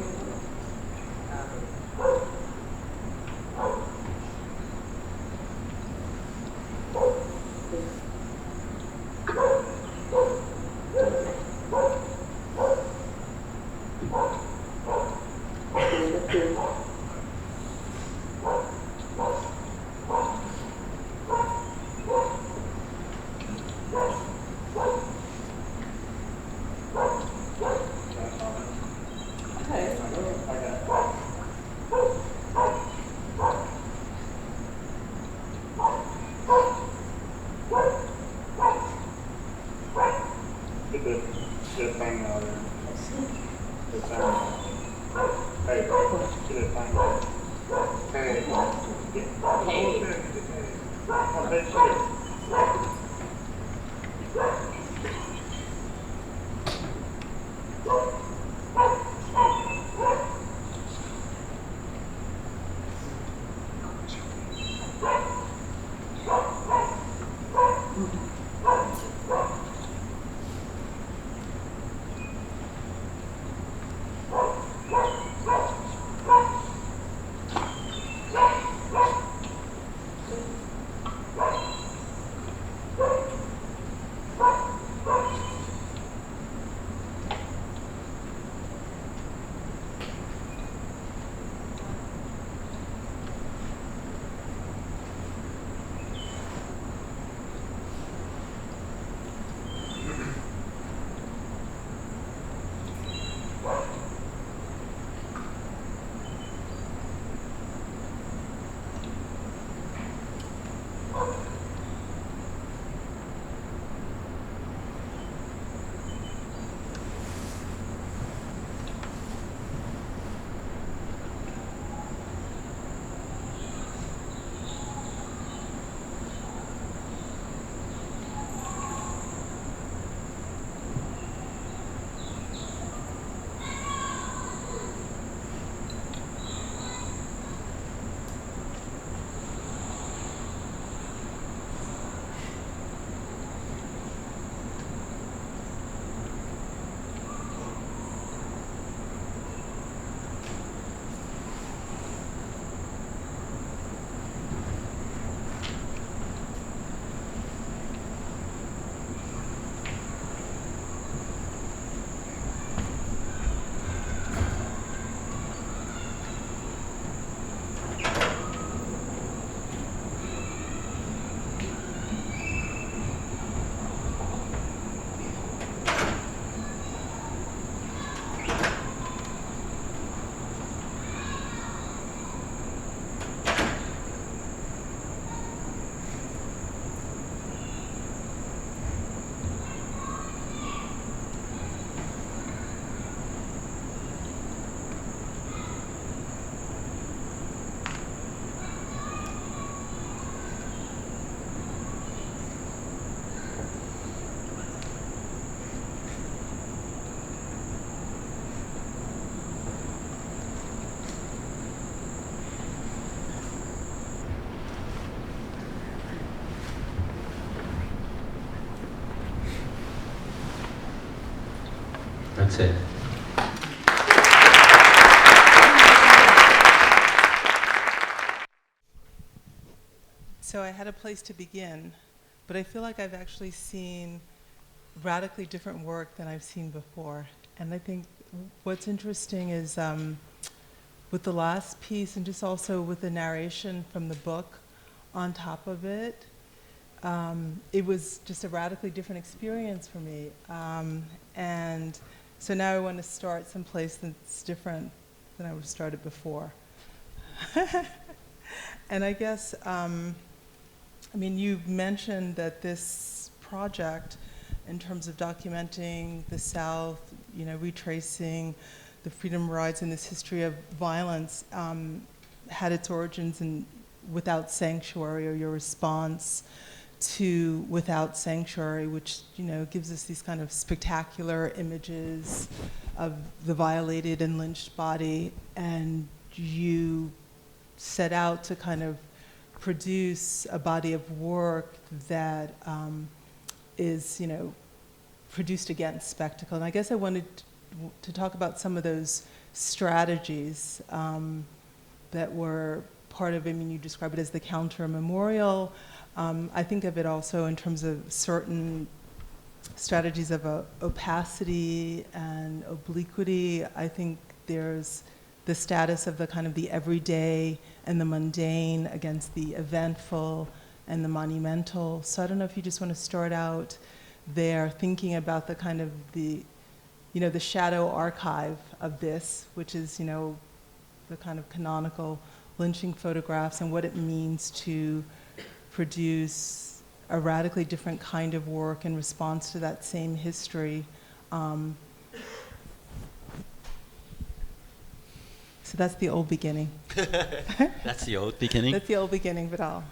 That's it. So I had a place to begin, but I feel like I've actually seen radically different work than I've seen before. And I think what's interesting is with the last piece and just also with the narration from the book on top of it, it was just a radically different experience for me. And so now I want to start someplace that's different than I would have started before. And I guess, I mean, you mentioned that this project, in terms of documenting the South, you know, retracing the freedom rides and this history of violence, had its origins in Without Sanctuary, or your response to Without Sanctuary, which, you know, gives us these kind of spectacular images of the violated and lynched body, and you set out to kind of produce a body of work that is, you know, produced against spectacle. And I guess I wanted to talk about some of those strategies that were part of, I mean, you describe it as the counter memorial. I think of it also in terms of certain strategies of opacity and obliquity. I think there's the status of the kind of the everyday and the mundane against the eventful and the monumental. So I don't know if you just want to start out there thinking about the kind of the, you know, the shadow archive of this, which is, you know, the kind of canonical lynching photographs and what it means to produce a radically different kind of work in response to that same history. So that's the old beginning. That's the old beginning? That's the old beginning, but I'll...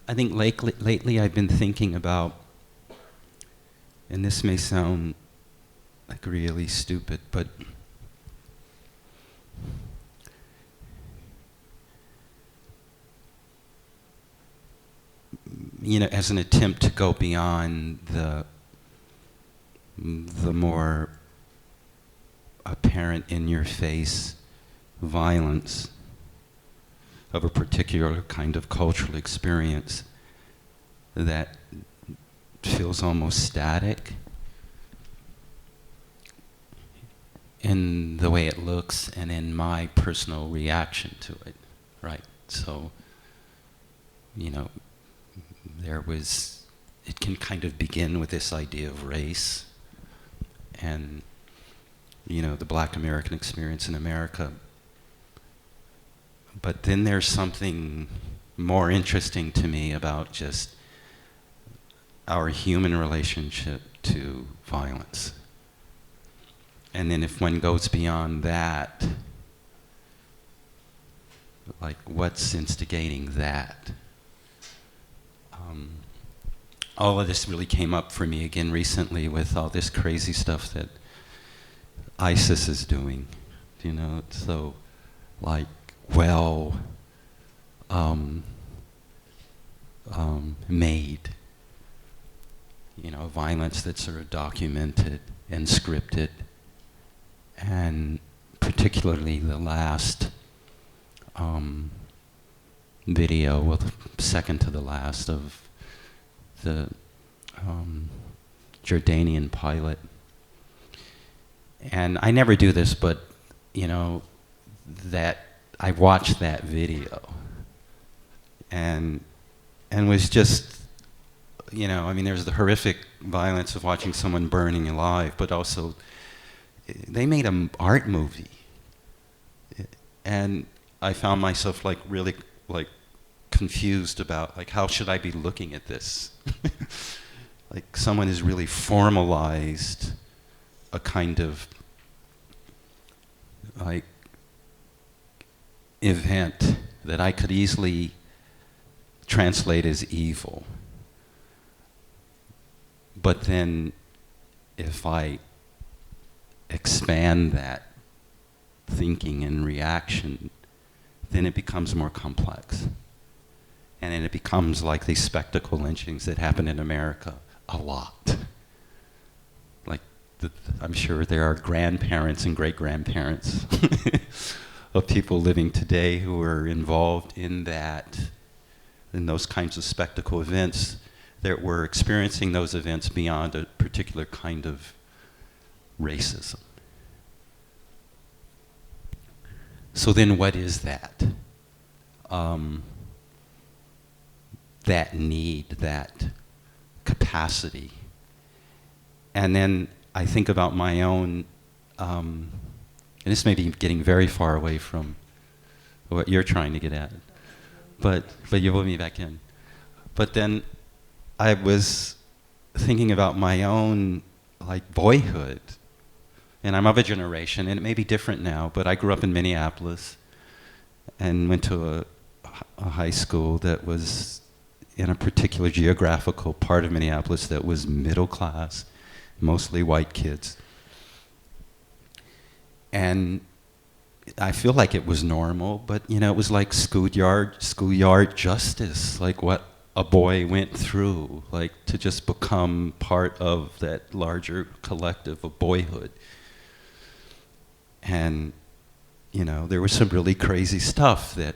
I think lately I've been thinking about, and this may sound like really stupid, but you know, as an attempt to go beyond the more apparent in-your-face violence of a particular kind of cultural experience that feels almost static in the way it looks and in my personal reaction to it, right? So, you know, it can kind of begin with this idea of race and, you know, the Black American experience in America. But then there's something more interesting to me about just our human relationship to violence. And then if one goes beyond that, like what's instigating that? All of this really came up for me again recently with all this crazy stuff that ISIS is doing, you know, so like, well made, you know, violence that's sort of documented and scripted, and particularly the last video, well, the second to the last, of the Jordanian pilot. And I never do this, but, you know, that I watched that video and was just, you know, I mean, there's the horrific violence of watching someone burning alive, but also they made an art movie. And I found myself like really like confused about like, how should I be looking at this? Like someone has really formalized a kind of like event that I could easily translate as evil. But then if I expand that thinking and reaction, then it becomes more complex. And then it becomes like these spectacle lynchings that happen in America a lot. Like, I'm sure there are grandparents and great-grandparents of people living today who are involved in those kinds of spectacle events, that were experiencing those events beyond a particular kind of racism. So then what is that? That need, that capacity. And then I think about my own, and this may be getting very far away from what you're trying to get at, but you pulled me back in. But then I was thinking about my own boyhood, and I'm of a generation, and it may be different now, but I grew up in Minneapolis and went to a high school that was in a particular geographical part of Minneapolis that was middle class, mostly white kids. And I feel like it was normal, but it was like schoolyard justice, like what a boy went through, like to just become part of that larger collective of boyhood. And, there was some really crazy stuff that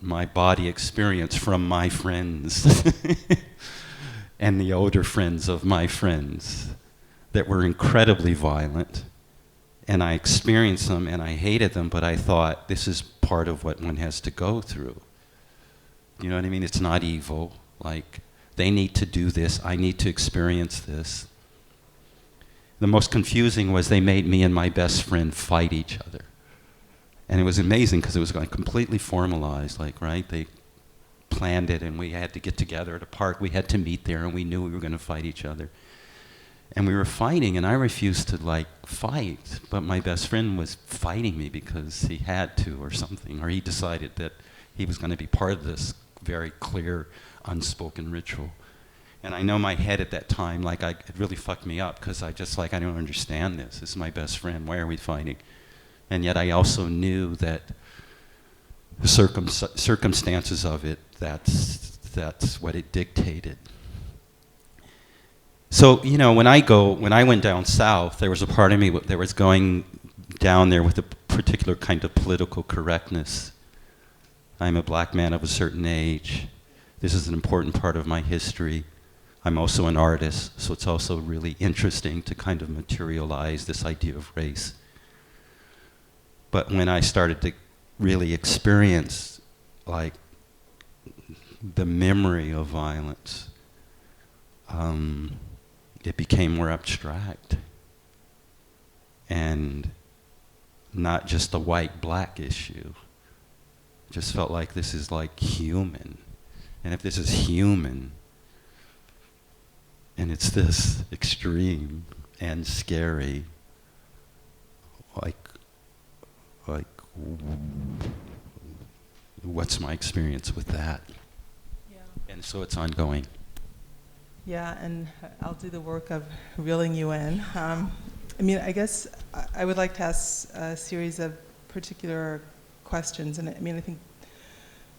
my body experienced from my friends and the older friends of my friends that were incredibly violent. And I experienced them and I hated them, but I thought this is part of what one has to go through. You know what I mean? It's not evil. Like, they need to do this. I need to experience this. The most confusing was they made me and my best friend fight each other. And it was amazing because it was like completely formalized, right? They planned it and we had to get together at a park. We had to meet there and we knew we were going to fight each other. And we were fighting and I refused to fight, but my best friend was fighting me because he had to or something, or he decided that he was going to be part of this very clear, unspoken ritual. And I know my head at that time, it really fucked me up because I don't understand this. This is my best friend. Why are we fighting? And yet I also knew that the circumstances of it, that's what it dictated. So, when I went down south, there was a part of me that was going down there with a particular kind of political correctness. I'm a black man of a certain age. This is an important part of my history. I'm also an artist, so it's also really interesting to kind of materialize this idea of race. But when I started to really experience, the memory of violence, it became more abstract. And not just a white-black issue. It just felt like this is human. And if this is human, and it's this extreme and scary, what's my experience with that? Yeah. And so it's ongoing. Yeah, and I'll do the work of reeling you in. I guess I would like to ask a series of particular questions, and I think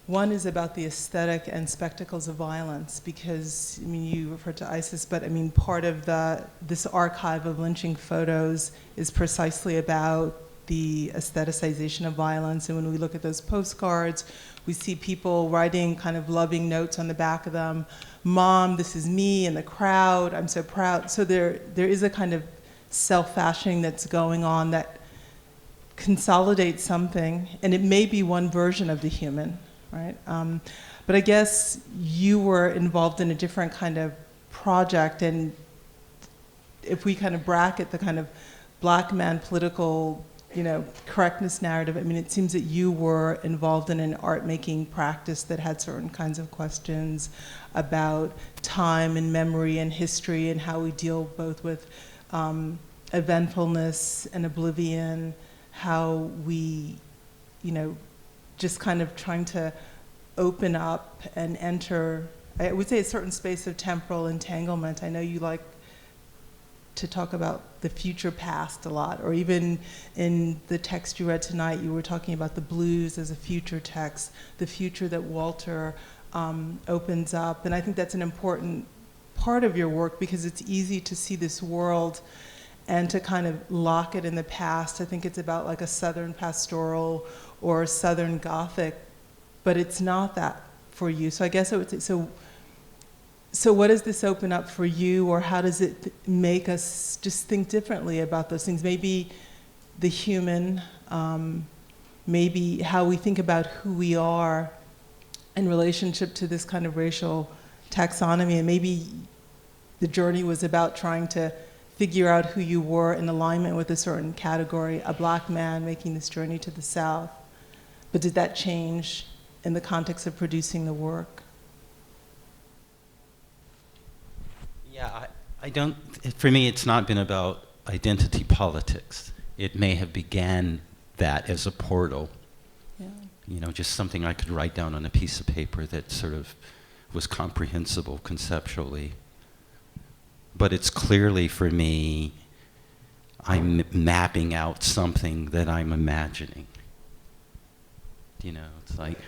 one is about the aesthetic and spectacles of violence, because you referred to ISIS, but part of this archive of lynching photos is precisely about the aestheticization of violence. And when we look at those postcards, we see people writing kind of loving notes on the back of them. Mom, this is me in the crowd, I'm so proud. So there is a kind of self-fashioning that's going on that consolidates something, and it may be one version of the human, right? But I guess you were involved in a different kind of project, and if we kind of bracket the kind of black man political correctness narrative, it seems that you were involved in an art-making practice that had certain kinds of questions about time and memory and history and how we deal both with eventfulness and oblivion, how we, just kind of trying to open up and enter, I would say, a certain space of temporal entanglement. I know you like to talk about the future past a lot, or even in the text you read tonight, you were talking about the blues as a future text, the future that Walter opens up. And I think that's an important part of your work because it's easy to see this world and to kind of lock it in the past. I think it's about like a Southern pastoral or a Southern Gothic, but it's not that for you. So I guess I would say, so what does this open up for you, or how does it make us just think differently about those things? Maybe the human, maybe how we think about who we are in relationship to this kind of racial taxonomy, and maybe the journey was about trying to figure out who you were in alignment with a certain category, a black man making this journey to the South. But did that change in the context of producing the work? Yeah, I don't, for me, it's not been about identity politics. It may have began that as a portal, Yeah. you know, just something I could write down on a piece of paper that sort of was comprehensible conceptually. But it's clearly, for me, I'm mapping out something that I'm imagining. You know, it's like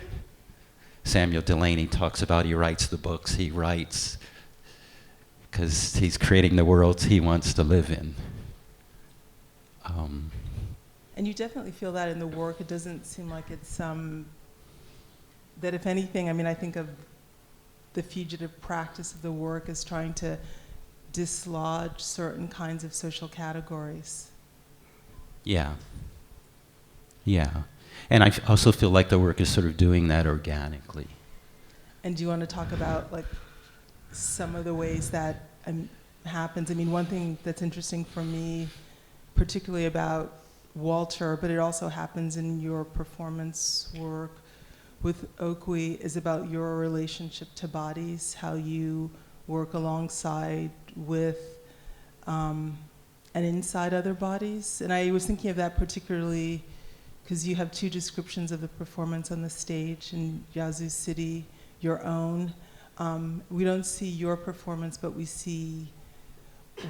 Samuel Delaney talks about, he writes the books he writes because he's creating the worlds he wants to live in. And you definitely feel that in the work. It doesn't seem like it's that if anything, I mean, I think of the fugitive practice of the work as trying to dislodge certain kinds of social categories. Yeah. Yeah. And I also feel like the work is sort of doing that organically. And do you want to talk about like some of the ways that happens? I mean, one thing that's interesting for me, particularly about Walter, but it also happens in your performance work with Okwe, is about your relationship to bodies, how you work alongside with and inside other bodies. And I was thinking of that particularly because you have two descriptions of the performance on the stage in Yazoo City, your own. We don't see your performance, but we see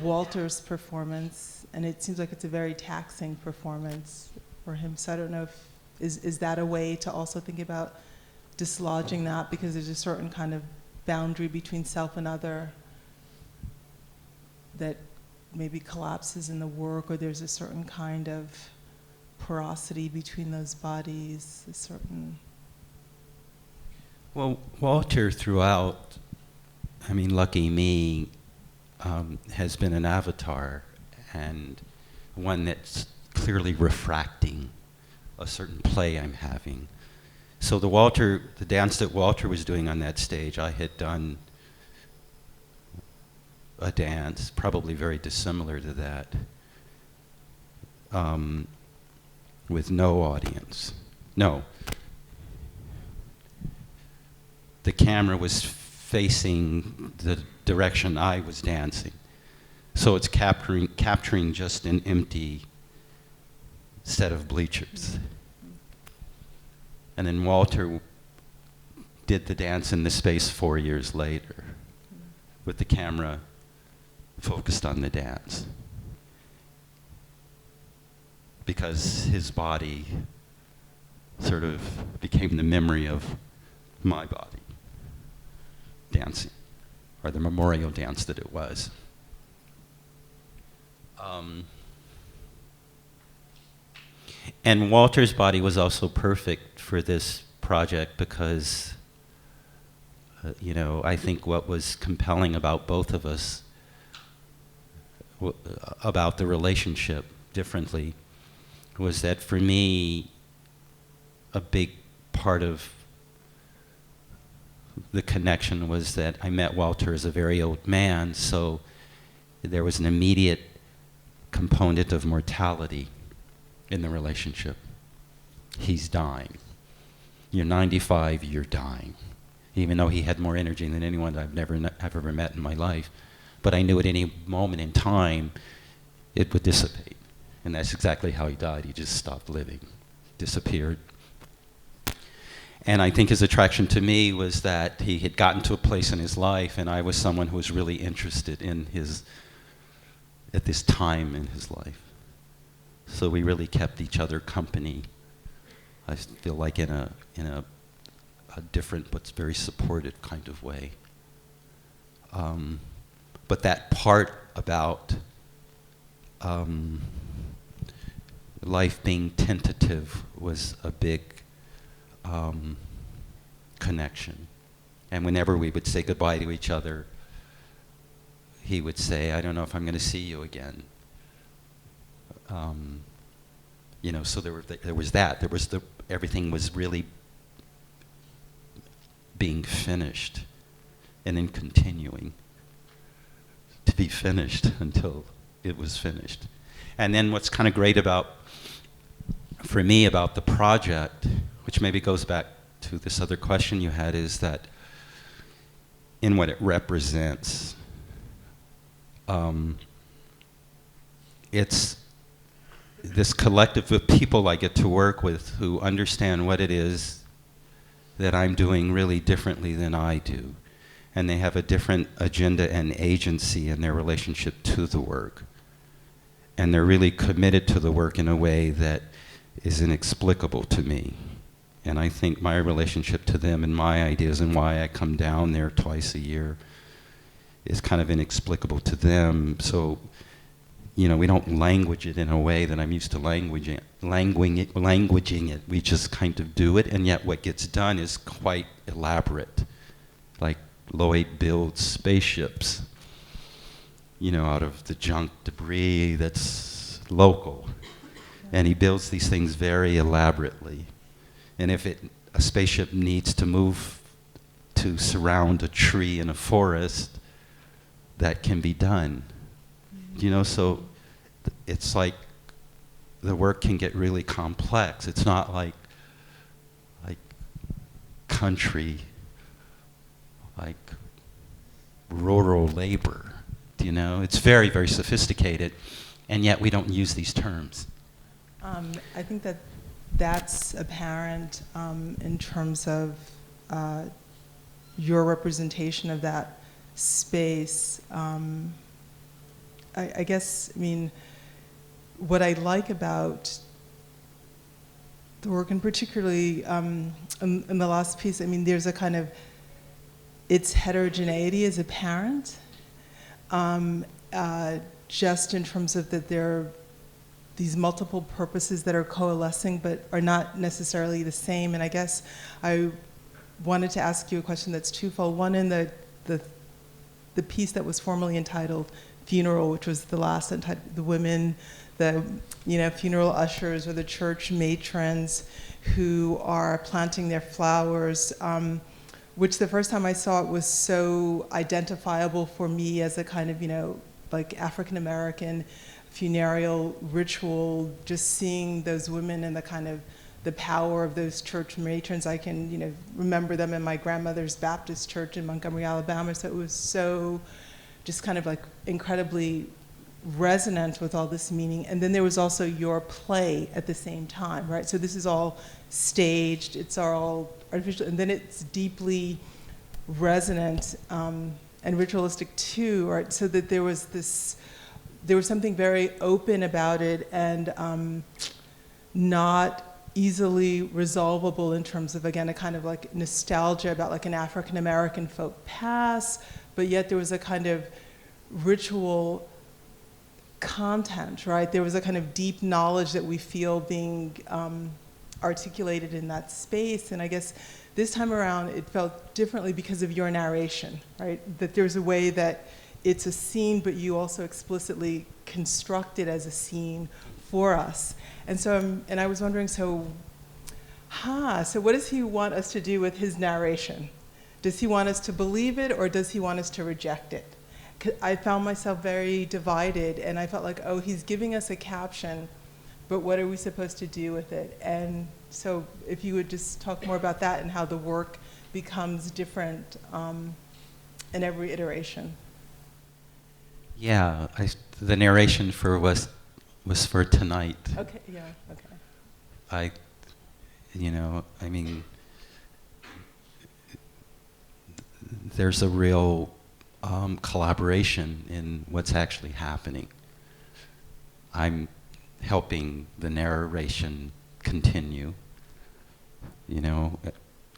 Walter's performance, and it seems like it's a very taxing performance for him. So I don't know if, is that a way to also think about dislodging that, because there's a certain kind of boundary between self and other that maybe collapses in the work, or there's a certain kind of porosity between those bodies, a certain... Well, Walter throughout, I mean, lucky me, has been an avatar, and one that's clearly refracting a certain play I'm having. So the dance that Walter was doing on that stage, I had done a dance, probably very dissimilar to that, with no audience. No. The camera was facing the direction I was dancing. So it's capturing just an empty set of bleachers. And then Walter did the dance in the space 4 years later, with the camera focused on the dance. Because his body sort of became the memory of my body dancing, or the memorial dance that it was. And Walter's body was also perfect for this project because, you know, I think what was compelling about both of us, about the relationship differently, was that for me, a big part of the connection was that I met Walter as a very old man, so there was an immediate component of mortality in the relationship. He's dying. You're 95, you're dying. Even though he had more energy than anyone that I've ever met in my life. But I knew at any moment in time, it would dissipate. And that's exactly how he died. He just stopped living, disappeared. And I think his attraction to me was that he had gotten to a place in his life, and I was someone who was really interested in at this time in his life. So we really kept each other company. I feel like in a a different but very supported kind of way. But that part about life being tentative was a big connection. And whenever we would say goodbye to each other, he would say, I don't know if I'm going to see you again. You know, so there was that. There was everything was really being finished and then continuing to be finished until it was finished. And then what's kind of great for me about the project, which maybe goes back to this other question you had, is that in what it represents, it's this collective of people I get to work with who understand what it is that I'm doing really differently than I do. And they have a different agenda and agency in their relationship to the work. And they're really committed to the work in a way that is inexplicable to me. And I think my relationship to them and my ideas and why I come down there twice a year is kind of inexplicable to them. So, you know, we don't language it in a way that I'm used to languaging it. We just kind of do it, and yet what gets done is quite elaborate. Like Lloyd builds spaceships, you know, out of the junk debris that's local. And he builds these things very elaborately. And if a spaceship needs to move to surround a tree in a forest, that can be done. You know, so it's like the work can get really complex. It's not like country, like rural labor, you know? It's very, very sophisticated, and yet we don't use these terms. I think that's apparent in terms of your representation of that space. I guess, I mean, what I like about the work, and particularly in the last piece, I mean, there's a kind of, its heterogeneity is apparent, just in terms of that there are these multiple purposes that are coalescing but are not necessarily the same. And I guess I wanted to ask you a question that's twofold. One, in the piece that was formerly entitled Funeral, which was the last, the women, the funeral ushers or the church matrons who are planting their flowers, which the first time I saw it was so identifiable for me as a kind of, like African American funereal ritual, just seeing those women and the kind of the power of those church matrons. I can, remember them in my grandmother's Baptist church in Montgomery, Alabama. So it was so just kind of like incredibly resonant with all this meaning. And then there was also your play at the same time, right? So this is all staged, it's all artificial, and then it's deeply resonant and ritualistic too, right? So that there was something very open about it and not easily resolvable in terms of, again, a kind of like nostalgia about like an African American folk past, but yet there was a kind of ritual content, right? There was a kind of deep knowledge that we feel being articulated in that space. And I guess this time around it felt differently because of your narration, right? That there's a way that it's a scene, but you also explicitly construct it as a scene for us. And so, and I was wondering, so what does he want us to do with his narration? Does he want us to believe it, or does he want us to reject it? 'Cause I found myself very divided, and I felt like, oh, he's giving us a caption, but what are we supposed to do with it? And so if you would just talk more about that and how the work becomes different in every iteration. Yeah, the narration was for tonight. Okay, yeah, okay. I mean, there's a real collaboration in what's actually happening. I'm helping the narration continue.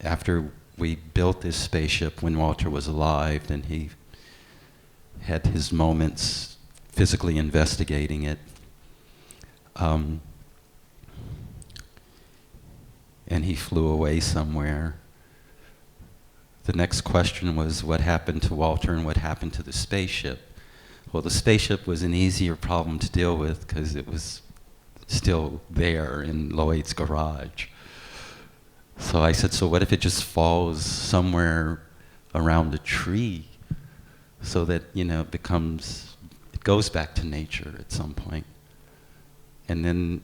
After we built this spaceship when Walter was alive, and he had his moments physically investigating it. And he flew away somewhere. The next question was what happened to Walter and what happened to the spaceship? Well, the spaceship was an easier problem to deal with because it was still there in Lloyd's garage. So I said, so what if it just falls somewhere around a tree so that, you know, it goes back to nature at some point. And then,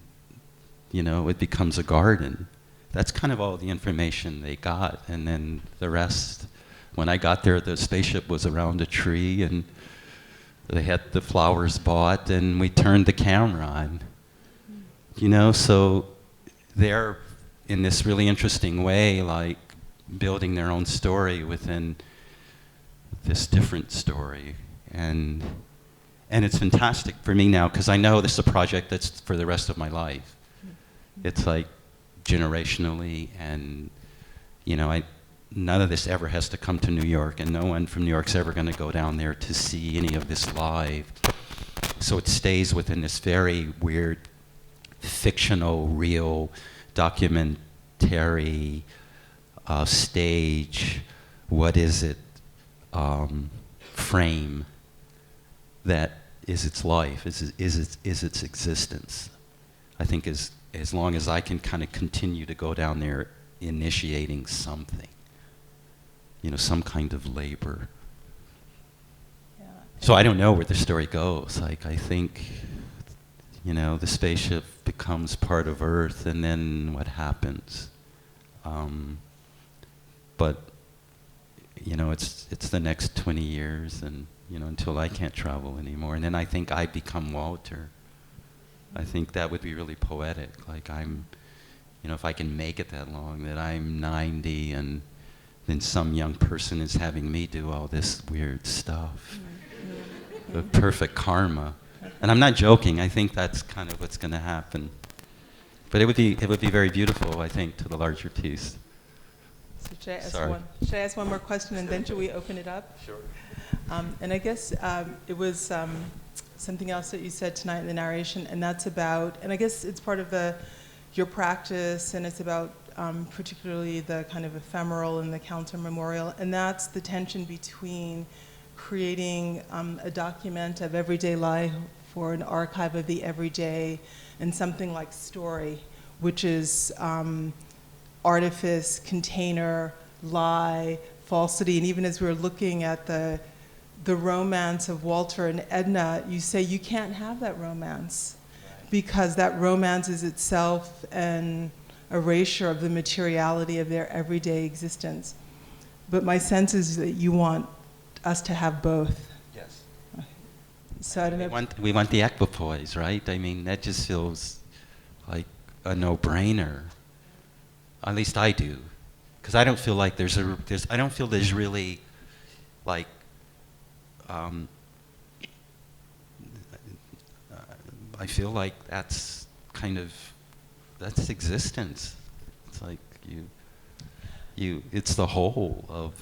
you know, it becomes a garden. That's kind of all the information they got. And then the rest, when I got there, the spaceship was around a tree and they had the flowers bought and we turned the camera on. You know, so they're in this really interesting way, like building their own story within this different story. And it's fantastic for me now because I know this is a project that's for the rest of my life. It's like generationally, and you know, none of this ever has to come to New York, and no one from New York's ever going to go down there to see any of this live. So it stays within this very weird, fictional, real, documentary stage. What is it? Frame that is its life, is its existence. I think as long as I can kind of continue to go down there initiating something, you know, some kind of labor. Yeah. So I don't know where the story goes. Like, I think, you know, the spaceship becomes part of Earth, and then what happens? But, you know, it's the next 20 years, and, you know, until I can't travel anymore. And then I think I become Walter. I think that would be really poetic. Like, I'm, you know, if I can make it that long, that I'm 90 and then some young person is having me do all this weird stuff. The perfect karma. And I'm not joking. I think that's kind of what's going to happen. But it would be very beautiful, I think, to the larger piece. So should Sorry. should I ask one more question and then should we open it up? Sure. And I guess it was something else that you said tonight in the narration, and that's about, and I guess it's part of your practice, and it's about particularly the kind of ephemeral and the counter-memorial, and that's the tension between creating a document of everyday life for an archive of the everyday and something like story, which is artifice, container, lie, falsity, and even as we're looking at the romance of Walter and Edna, you say you can't have that romance because that romance is itself an erasure of the materiality of their everyday existence. But my sense is that you want us to have both. Yes. So I don't know. We want the equipoise, right? I mean, that just feels like a no-brainer. At least I do, because I don't feel like there's really, like, I feel like that's existence. It's like it's the whole of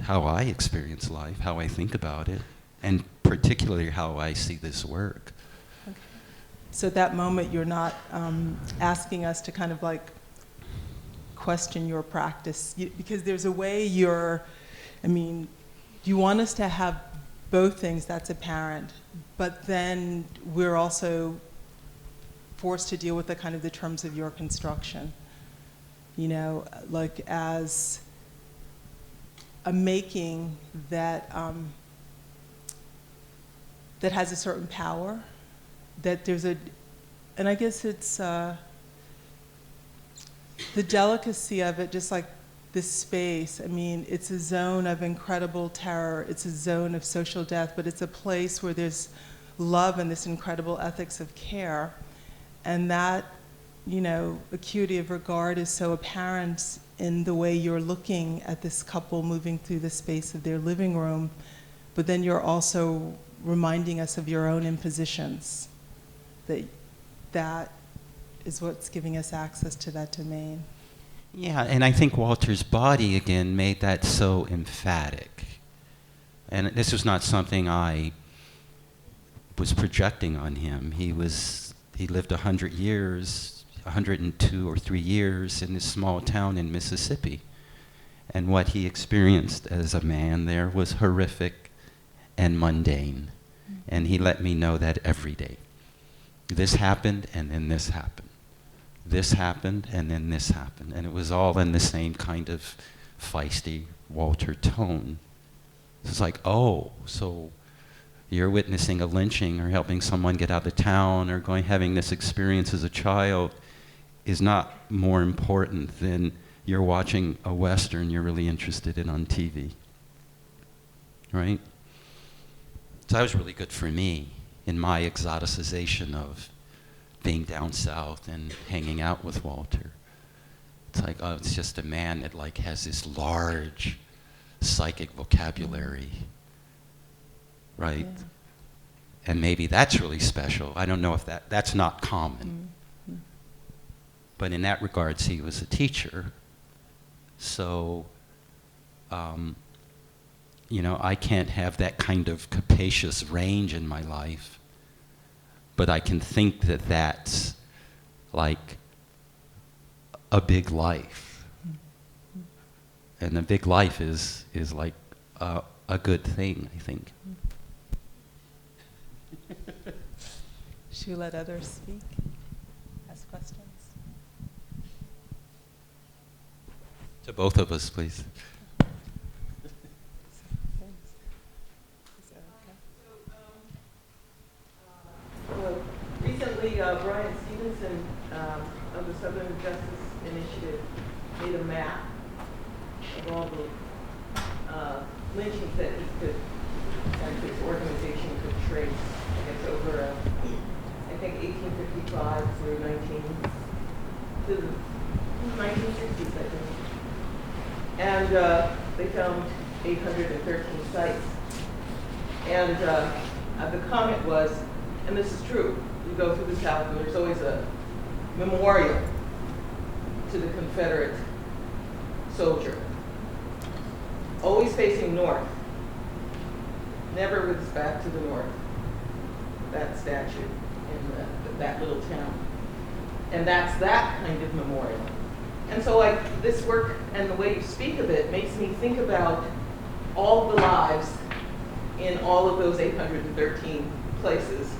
how I experience life, how I think about it, and particularly how I see this work. Okay. So at that moment, you're not asking us to kind of like question your practice, because there's a way you want us to have both things, that's apparent, but then we're also forced to deal with the kind of the terms of your construction, you know, like as a making that that has a certain power, that there's and I guess it's the delicacy of it, just like this space. I mean, it's a zone of incredible terror, it's a zone of social death, but it's a place where there's love and this incredible ethics of care. And that, you know, acuity of regard is so apparent in the way you're looking at this couple moving through the space of their living room, but then you're also reminding us of your own impositions, that is what's giving us access to that domain. Yeah, and I think Walter's body, again, made that so emphatic. And this was not something I was projecting on him. He lived 100 years, 102 or 3 years in this small town in Mississippi. And what he experienced as a man there was horrific and mundane. And he let me know that every day. This happened, and then this happened. This happened, and then this happened. And it was all in the same kind of feisty Walter tone. It's like, oh, so you're witnessing a lynching or helping someone get out of town or having this experience as a child is not more important than you're watching a Western you're really interested in on TV, right? So that was really good for me in my exoticization of being down south and hanging out with Walter. It's like, oh, it's just a man that like has this large psychic vocabulary, right? Yeah. And maybe that's really special. I don't know if that's not common. Mm-hmm. But in that regards, he was a teacher. So, you know, I can't have that kind of capacious range in my life. But I can think that that's like a big life. And a big life is like a good thing, I think. Should we let others speak? Ask questions? To both of us, please. Thanks. Is that okay? Well, recently, Brian Stevenson of the Southern Justice Initiative made a map of all the lynchings that he could, and his organization could trace. I guess over, I think 1855 through to the 1960s, I think. And they found 813 sites. And the comment was, and this is true, you go through the South and there's always a memorial to the Confederate soldier, always facing north, never with his back to the north, that statue in that little town. And that's that kind of memorial. And so like this work and the way you speak of it makes me think about all the lives in all of those 813 places.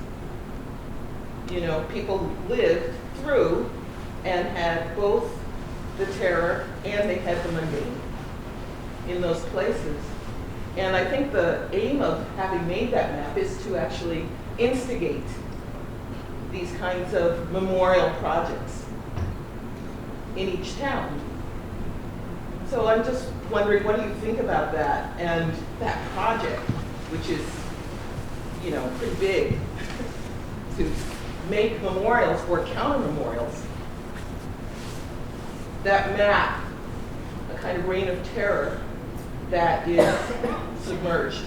You know, people lived through and had both the terror and they had the mundane in those places. And I think the aim of having made that map is to actually instigate these kinds of memorial projects in each town. So I'm just wondering, what do you think about that and that project, which is, you know, pretty big, to make memorials or counter memorials? That map, a kind of reign of terror that is submerged.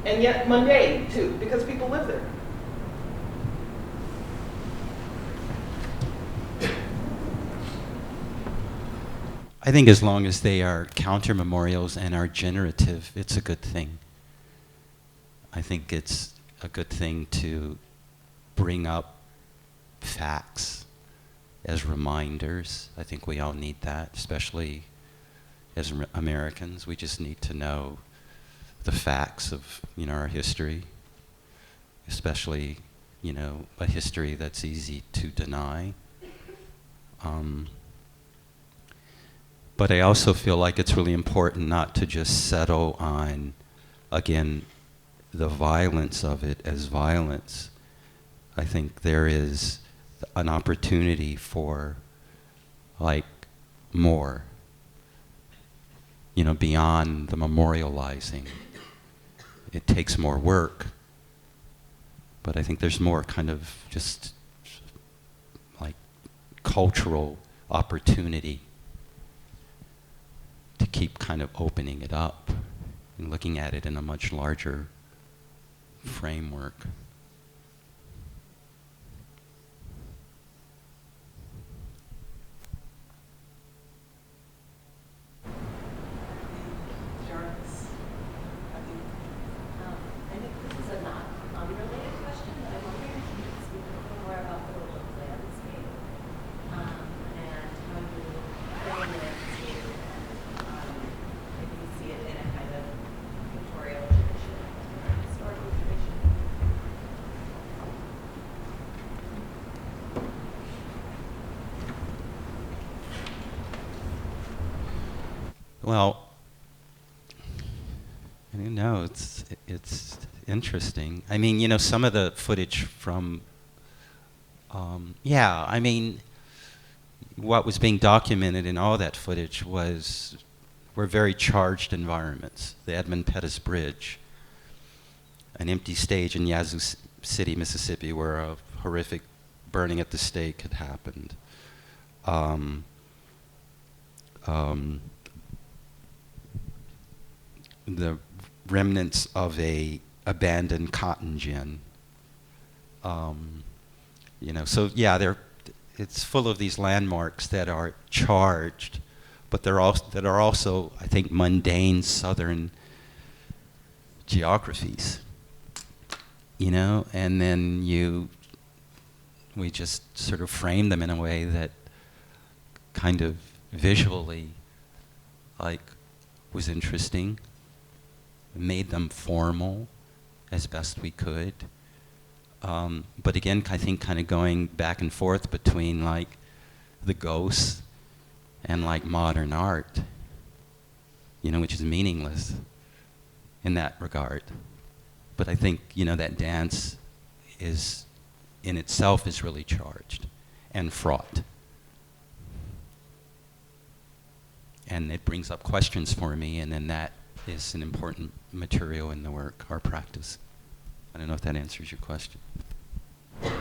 And yet mundane too, because people live there. I think as long as they are counter memorials and are generative, it's a good thing. I think it's a good thing to bring up facts as reminders. I think we all need that, especially as Americans. We just need to know the facts of, you know, our history, especially, you know, a history that's easy to deny. But I also feel like it's really important not to just settle on, again, the violence of it as violence. I think there is an opportunity for, like, more, you know, beyond the memorializing. It takes more work, but I think there's more kind of just, like, cultural opportunity to keep kind of opening it up and looking at it in a much larger framework. Well, I don't know. It's interesting. I mean, you know, some of the footage from, yeah. I mean, what was being documented in all that footage were very charged environments. The Edmund Pettus Bridge, an empty stage in Yazoo City, Mississippi, where a horrific burning at the stake had happened. The remnants of a abandoned cotton gin. You know, so yeah, it's full of these landmarks that are charged, but that are also, I think, mundane Southern geographies. You know, and then we just sort of frame them in a way that kind of visually, like, was interesting, made them formal as best we could. But again, I think kind of going back and forth between like the ghosts and like modern art, you know, which is meaningless in that regard. But I think, you know, that dance is, in itself, is really charged and fraught. And it brings up questions for me, and then that is an important material in the work or practice. I don't know if that answers your question. Yeah, I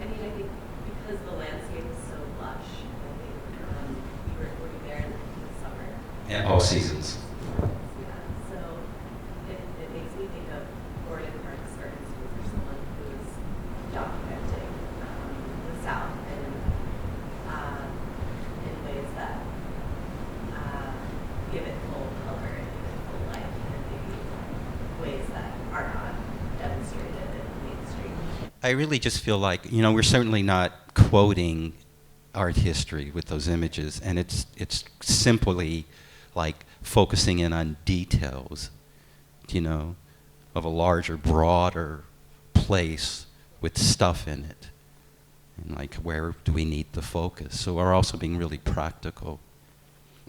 mean, I think because the landscape is so lush, I think were you there in the summer? And all seasons. Yeah, so it makes me think of Gordon Parks' art history for someone who's documenting the South in ways that give it full color and give it full life, and maybe ways that are not demonstrated in mainstream. I really just feel like, you know, we're certainly not quoting art history with those images, and it's simply like focusing in on details, you know, of a larger, broader place with stuff in it. And like, where do we need the focus? So we're also being really practical.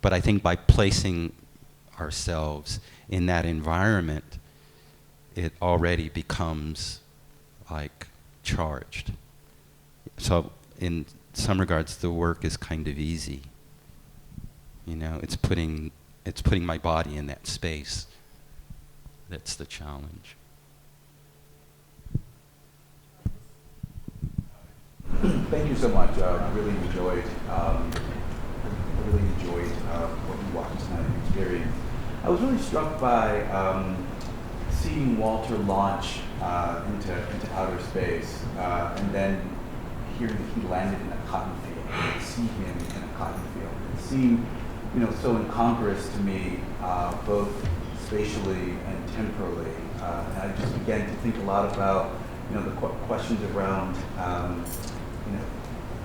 But I think by placing ourselves in that environment, it already becomes like charged. So in some regards, the work is kind of easy. You know, it's putting my body in that space. That's the challenge. Thank you so much. I really enjoyed what we watched tonight, the experience. I was really struck by seeing Walter launch into outer space, and then hearing that he landed in a cotton field, and see him in a cotton field. It seemed, you know, so incongruous to me, both spatially and temporally. And I just began to think a lot about, you know, the questions around, you know,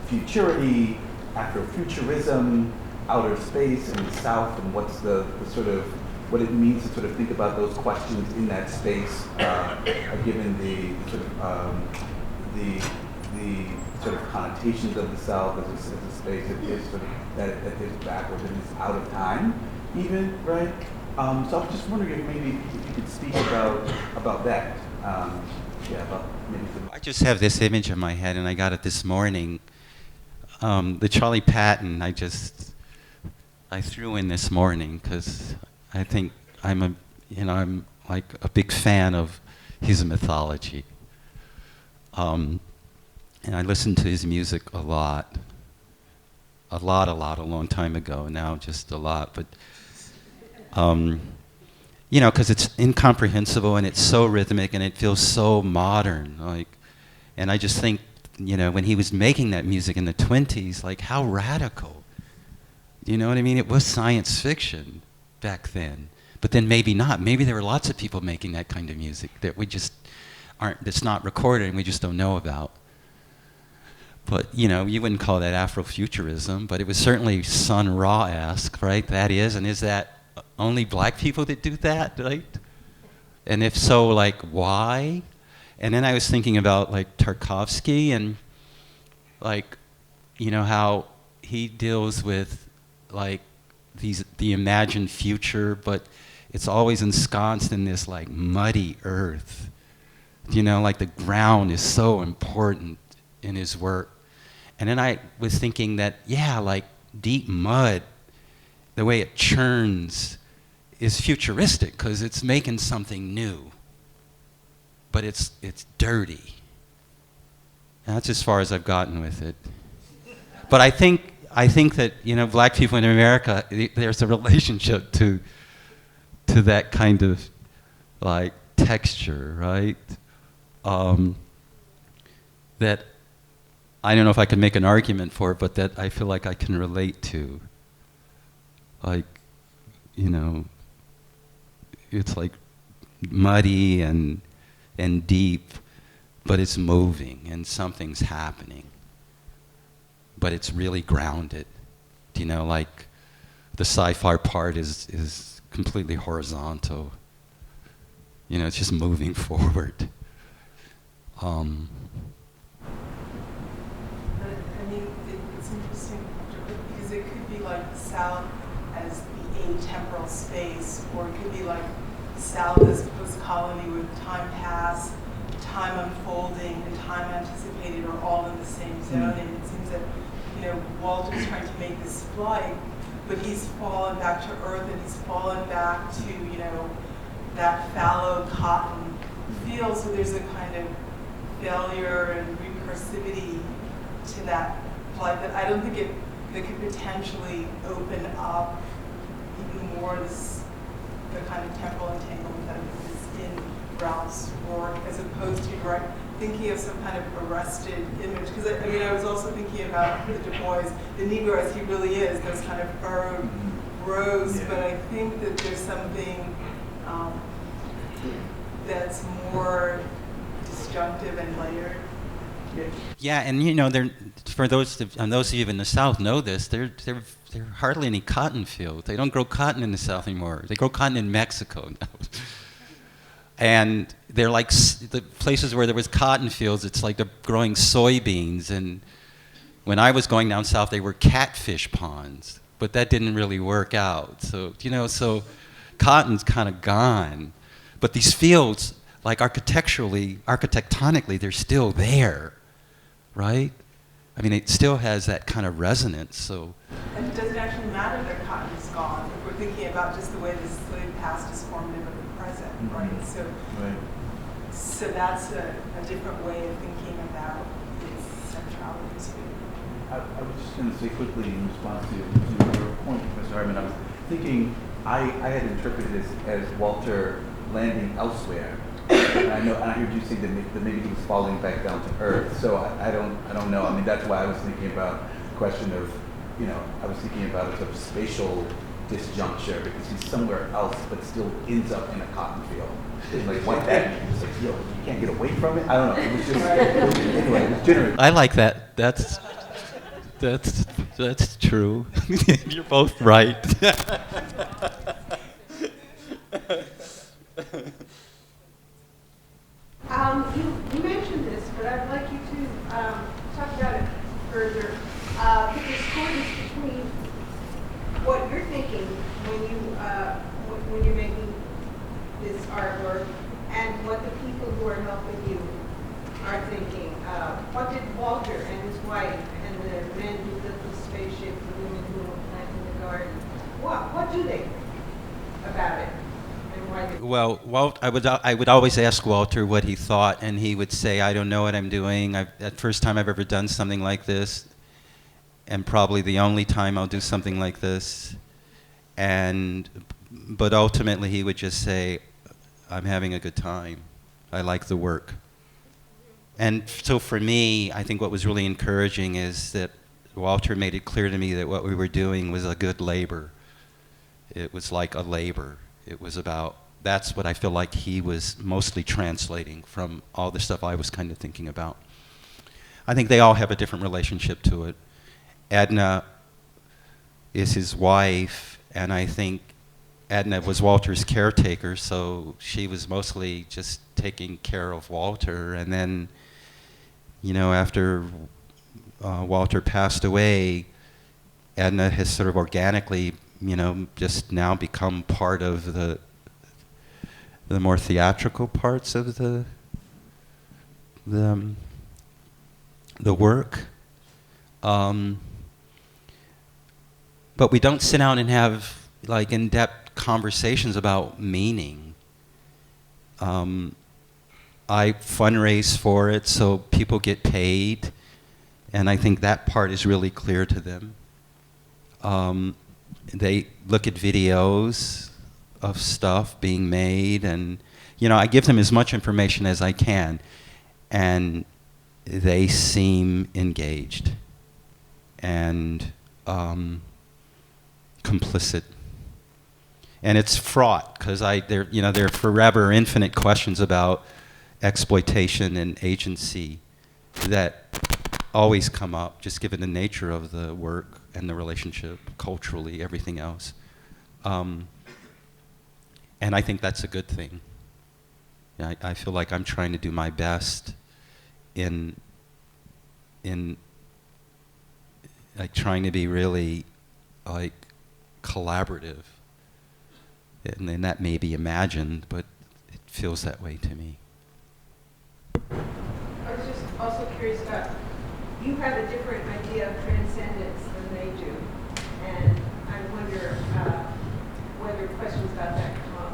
futurity, Afrofuturism, outer space, and the South, and what's the sort of what it means to sort of think about those questions in that space, given the sort of connotations of the South as a space that is sort of that is backwards and is out of time, even, right? So I was just wondering if maybe you could speak about that. About maybe some. I just have this image in my head, and I got it this morning. The Charlie Patton, I threw in this morning because I think I'm like a big fan of his mythology. And I listened to his music a long time ago. Now just a lot, but you know, because it's incomprehensible and it's so rhythmic and it feels so modern. Like, and I just think, you know, when he was making that music in the 20s, like how radical. You know what I mean? It was science fiction back then, but then maybe not. Maybe there were lots of people making that kind of music that we just that's not recorded and we just don't know about. But, you know, you wouldn't call that Afrofuturism, but it was certainly Sun Ra-esque, right? That is, and is that only black people that do that, right? And if so, like, why? And then I was thinking about, like, Tarkovsky and, like, you know, how he deals with, like, the imagined future, but it's always ensconced in this like muddy earth. You know, like the ground is so important in his work. And then I was thinking that, yeah, like deep mud, the way it churns is futuristic because it's making something new, but it's dirty. And that's as far as I've gotten with it. But I think that, you know, black people in America, there's a relationship to that kind of like texture, right? That I don't know if I can make an argument for it, but that I feel like I can relate to. Like, you know, it's like muddy and deep, but it's moving and something's happening. But it's really grounded. You know, like the sci-fi part is completely horizontal. You know, it's just moving forward. I mean, it's interesting because it could be like the South as the atemporal space, or it could be like South as post-colony with time past, time unfolding, and time anticipated are all in the same zone. And it seems that, you know, Walter's trying to make this flight, but he's fallen back to earth, and he's fallen back to, you know, that fallow cotton field. So there's a kind of failure and recursivity to that flight that I don't think it could potentially open up even more the kind of temporal entanglement that is in Ralph's work, as opposed to thinking of some kind of arrested image. Because I mean, I was also thinking about the Du Bois, the Negro as he really is, those kind of furrowed rows. Yeah. But I think that there's something that's more disjunctive and layered. Yeah, and you know, for those of you in the South know this, there are hardly any cotton fields. They don't grow cotton in the South anymore. They grow cotton in Mexico now. And they're like the places where there was cotton fields, it's like they're growing soybeans. And when I was going down south, they were catfish ponds, but that didn't really work out. So, you know, so cotton's kind of gone. But these fields, like architectonically, they're still there, right? I mean, it still has that kind of resonance, so. And it doesn't actually matter that cotton is gone if we're thinking about just the way the slave past is formative of the present, right? So, so that's a different way of thinking about its centrality to. I was just going to say quickly in response to your point, Professor Hartman, I was thinking I had interpreted it as Walter landing elsewhere. And I heard you say that maybe he was falling back down to earth. So I don't know. I mean, that's why I was thinking about the question of, you know, I was thinking about a sort of spatial disjuncture because he's somewhere else but still ends up in a cotton field. It's like one day, it's like, yo, you can't get away from it. I don't know. It was just anyway. It was generous. I like that. That's true. You're both right. You mentioned this, but I'd like you to talk about it further. The discordance between what you're thinking when you're making this artwork and what the people who are helping you are thinking. What did Walter and his wife and the men who built the spaceship, the women who were planting the garden, what do they think about it? Well, I would always ask Walter what he thought, and he would say, "I don't know what I'm doing. That first time I've ever done something like this, and probably the only time I'll do something like this." But ultimately, he would just say, "I'm having a good time. I like the work." And so for me, I think what was really encouraging is that Walter made it clear to me that what we were doing was a good labor. It was like a labor. It was about, that's what I feel like he was mostly translating from all the stuff I was kind of thinking about. I think they all have a different relationship to it. Edna is his wife, and I think Edna was Walter's caretaker, so she was mostly just taking care of Walter. And then, you know, after Walter passed away, Edna has sort of organically just now become part of the more theatrical parts of the work. But we don't sit down and have like in-depth conversations about meaning. I fundraise for it so people get paid, and I think that part is really clear to them. They look at videos of stuff being made, and I give them as much information as I can, and they seem engaged and complicit. And it's fraught because there are forever infinite questions about exploitation and agency that always come up, just given the nature of the work and the relationship, culturally, everything else. And I think that's a good thing. I feel like I'm trying to do my best in like trying to be really like collaborative. And then that may be imagined, but it feels that way to me. I was just also curious about, you have a different idea of transcendence than they do, and I wonder whether questions about that come up.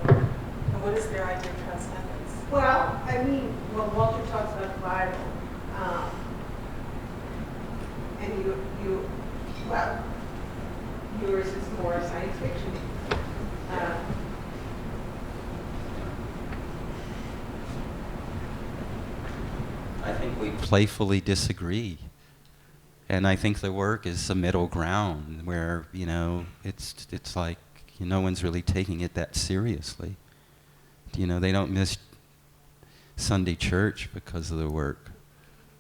And what is their idea of transcendence? Well, Walter talks about the Bible, and yours is more science fiction. I think we playfully disagree. And I think the work is a middle ground where, it's like no one's really taking it that seriously. They don't miss Sunday church because of the work.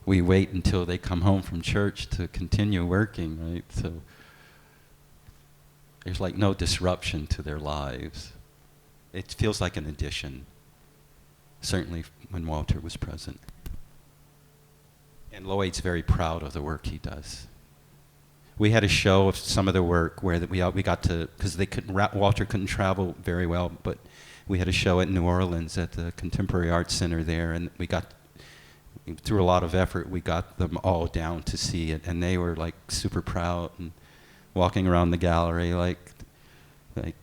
We wait until they come home from church to continue working, right? So there's like no disruption to their lives. It feels like an addition, certainly when Walter was present. And Lloyd's very proud of the work he does. We had a show of some of the work where we got to, because Walter couldn't travel very well, but we had a show at New Orleans at the Contemporary Arts Center there, and through a lot of effort, we got them all down to see it, and they were like super proud and walking around the gallery, like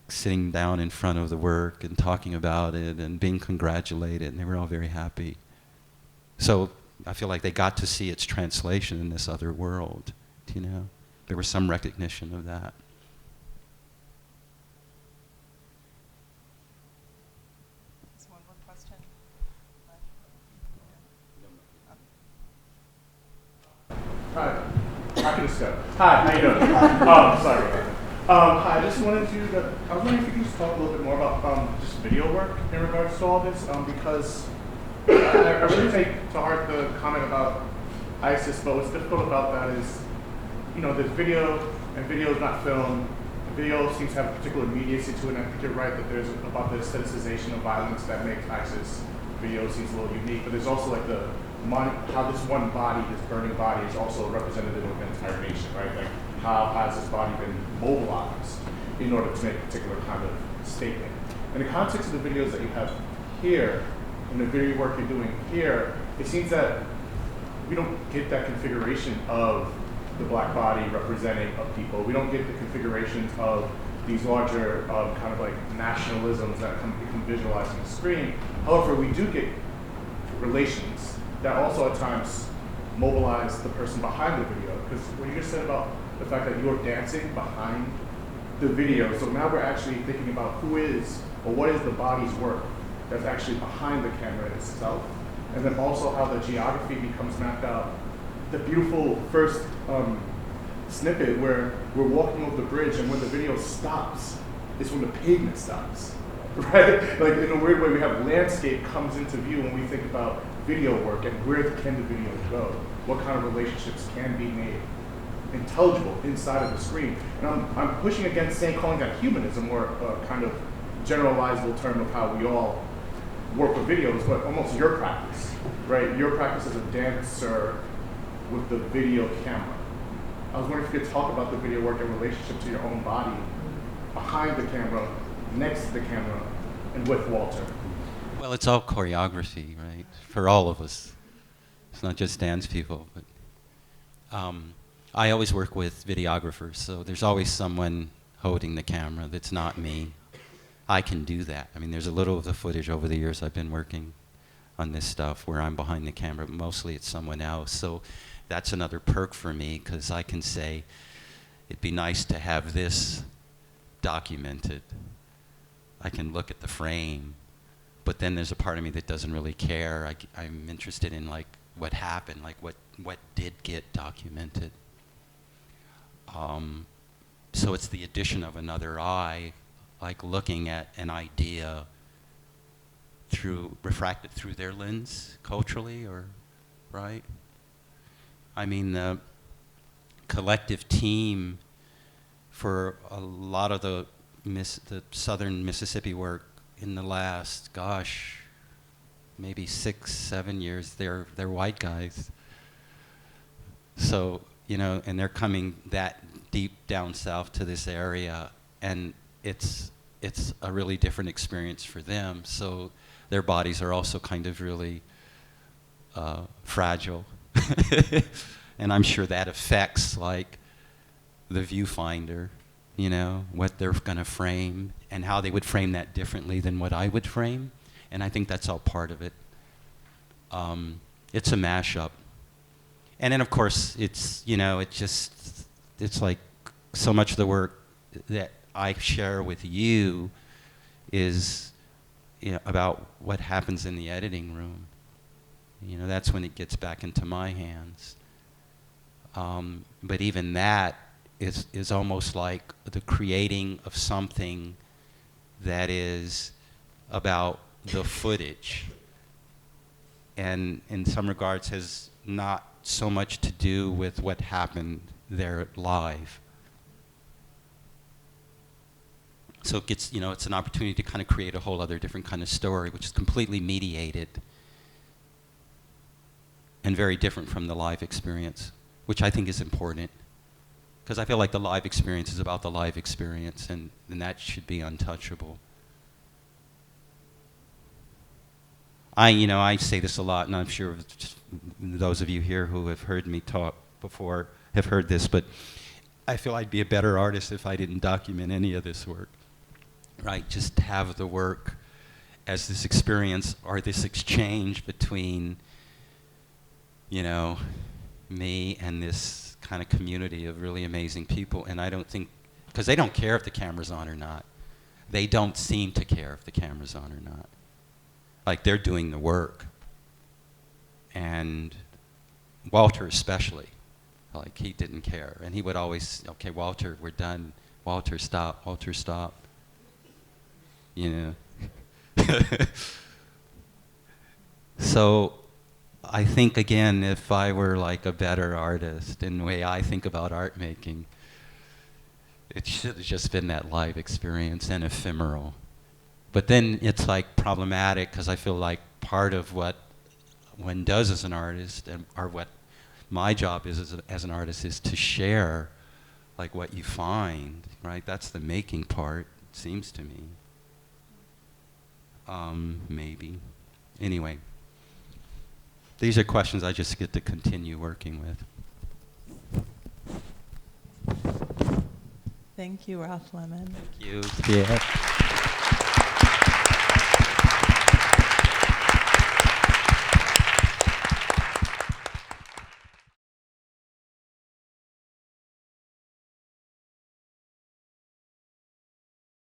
sitting down in front of the work and talking about it and being congratulated, and they were all very happy. So I feel like they got to see its translation in this other world, There was some recognition of that. There's one more question. Hi. Happy to step. Hi, how you doing? Sorry about that. Hi, I just wanted to, I was wondering if you could just talk a little bit more about just video work in regards to all this, because I really take to heart the comment about ISIS, but what's difficult about that is, there's video, and video is not film. Video seems to have a particular immediacy to it, and I think you're right that there's about the aestheticization of violence that makes ISIS video seems a little unique, but there's also like how this one body, this burning body, is also representative of an entire nation, right? Like, how has this body been mobilized in order to make a particular kind of statement? In the context of the videos that you have here, and the video work you're doing here, it seems that we don't get that configuration of the black body representing a people. We don't get the configurations of these larger kind of like nationalisms that become visualized on the screen. However, we do get relations that also at times mobilize the person behind the video. Because what you just said about the fact that you're dancing behind the video, so now we're actually thinking about who is, or what is the body's work that's actually behind the camera itself. And then also how the geography becomes mapped out. The beautiful first snippet where we're walking over the bridge, and when the video stops, is when the pavement stops, right? Like in a weird way, we have landscape comes into view when we think about video work and where can the video go? What kind of relationships can be made intelligible inside of the screen? And I'm pushing against calling that humanism, or a kind of generalizable term of how we all work with videos, but almost your practice, right? Your practice as a dancer with the video camera. I was wondering if you could talk about the video work in relationship to your own body, behind the camera, next to the camera, and with Walter. Well, it's all choreography, right? For all of us. It's not just dance people, but I always work with videographers, so there's always someone holding the camera that's not me. I can do that. I mean, there's a little of the footage over the years I've been working on this stuff where I'm behind the camera, but mostly it's someone else. So that's another perk for me, because I can say, it'd be nice to have this documented. I can look at the frame, but then there's a part of me that doesn't really care. I'm interested in like what happened, like what did get documented. So it's the addition of another eye, like looking at an idea refracted through their lens, culturally, or, right? I mean, the collective team for a lot of the southern Mississippi work in the last, gosh, maybe 6-7 years, they're white guys. So, you know, and they're coming that deep down south to this area, and it's a really different experience for them. So their bodies are also kind of really fragile. And I'm sure that affects like the viewfinder, you know, what they're gonna frame and how they would frame that differently than what I would frame. And I think that's all part of it. It's a mashup. And then of course it's, you know, it's like so much of the work that I share with you is, you know, about what happens in the editing room. You know, that's when it gets back into my hands. But even that is almost like the creating of something that is about the footage, and in some regards has not so much to do with what happened there live. So it gets, you know, it's an opportunity to kind of create a whole other different kind of story, which is completely mediated and very different from the live experience, which I think is important. Because I feel like the live experience is about the live experience, and that should be untouchable. I say this a lot, and I'm sure those of you here who have heard me talk before have heard this, but I feel I'd be a better artist if I didn't document any of this work, right? Just have the work as this experience or this exchange between, you know, me and this kind of community of really amazing people. And I don't think, because they don't care if the camera's on or not. They don't seem to care if the camera's on or not. Like, they're doing the work. And Walter especially, like, he didn't care. And he would always, okay, Walter, we're done. Walter, stop. Walter, stop. You know? So I think, again, if I were like a better artist in the way I think about art making, it should have just been that live experience and ephemeral. But then it's like problematic, because I feel like part of what one does as an artist, or what my job is as an artist, is to share like what you find, right? That's the making part, it seems to me. Maybe. Anyway. These are questions I just get to continue working with. Thank you, Ralph Lemon. Thank you. Yeah.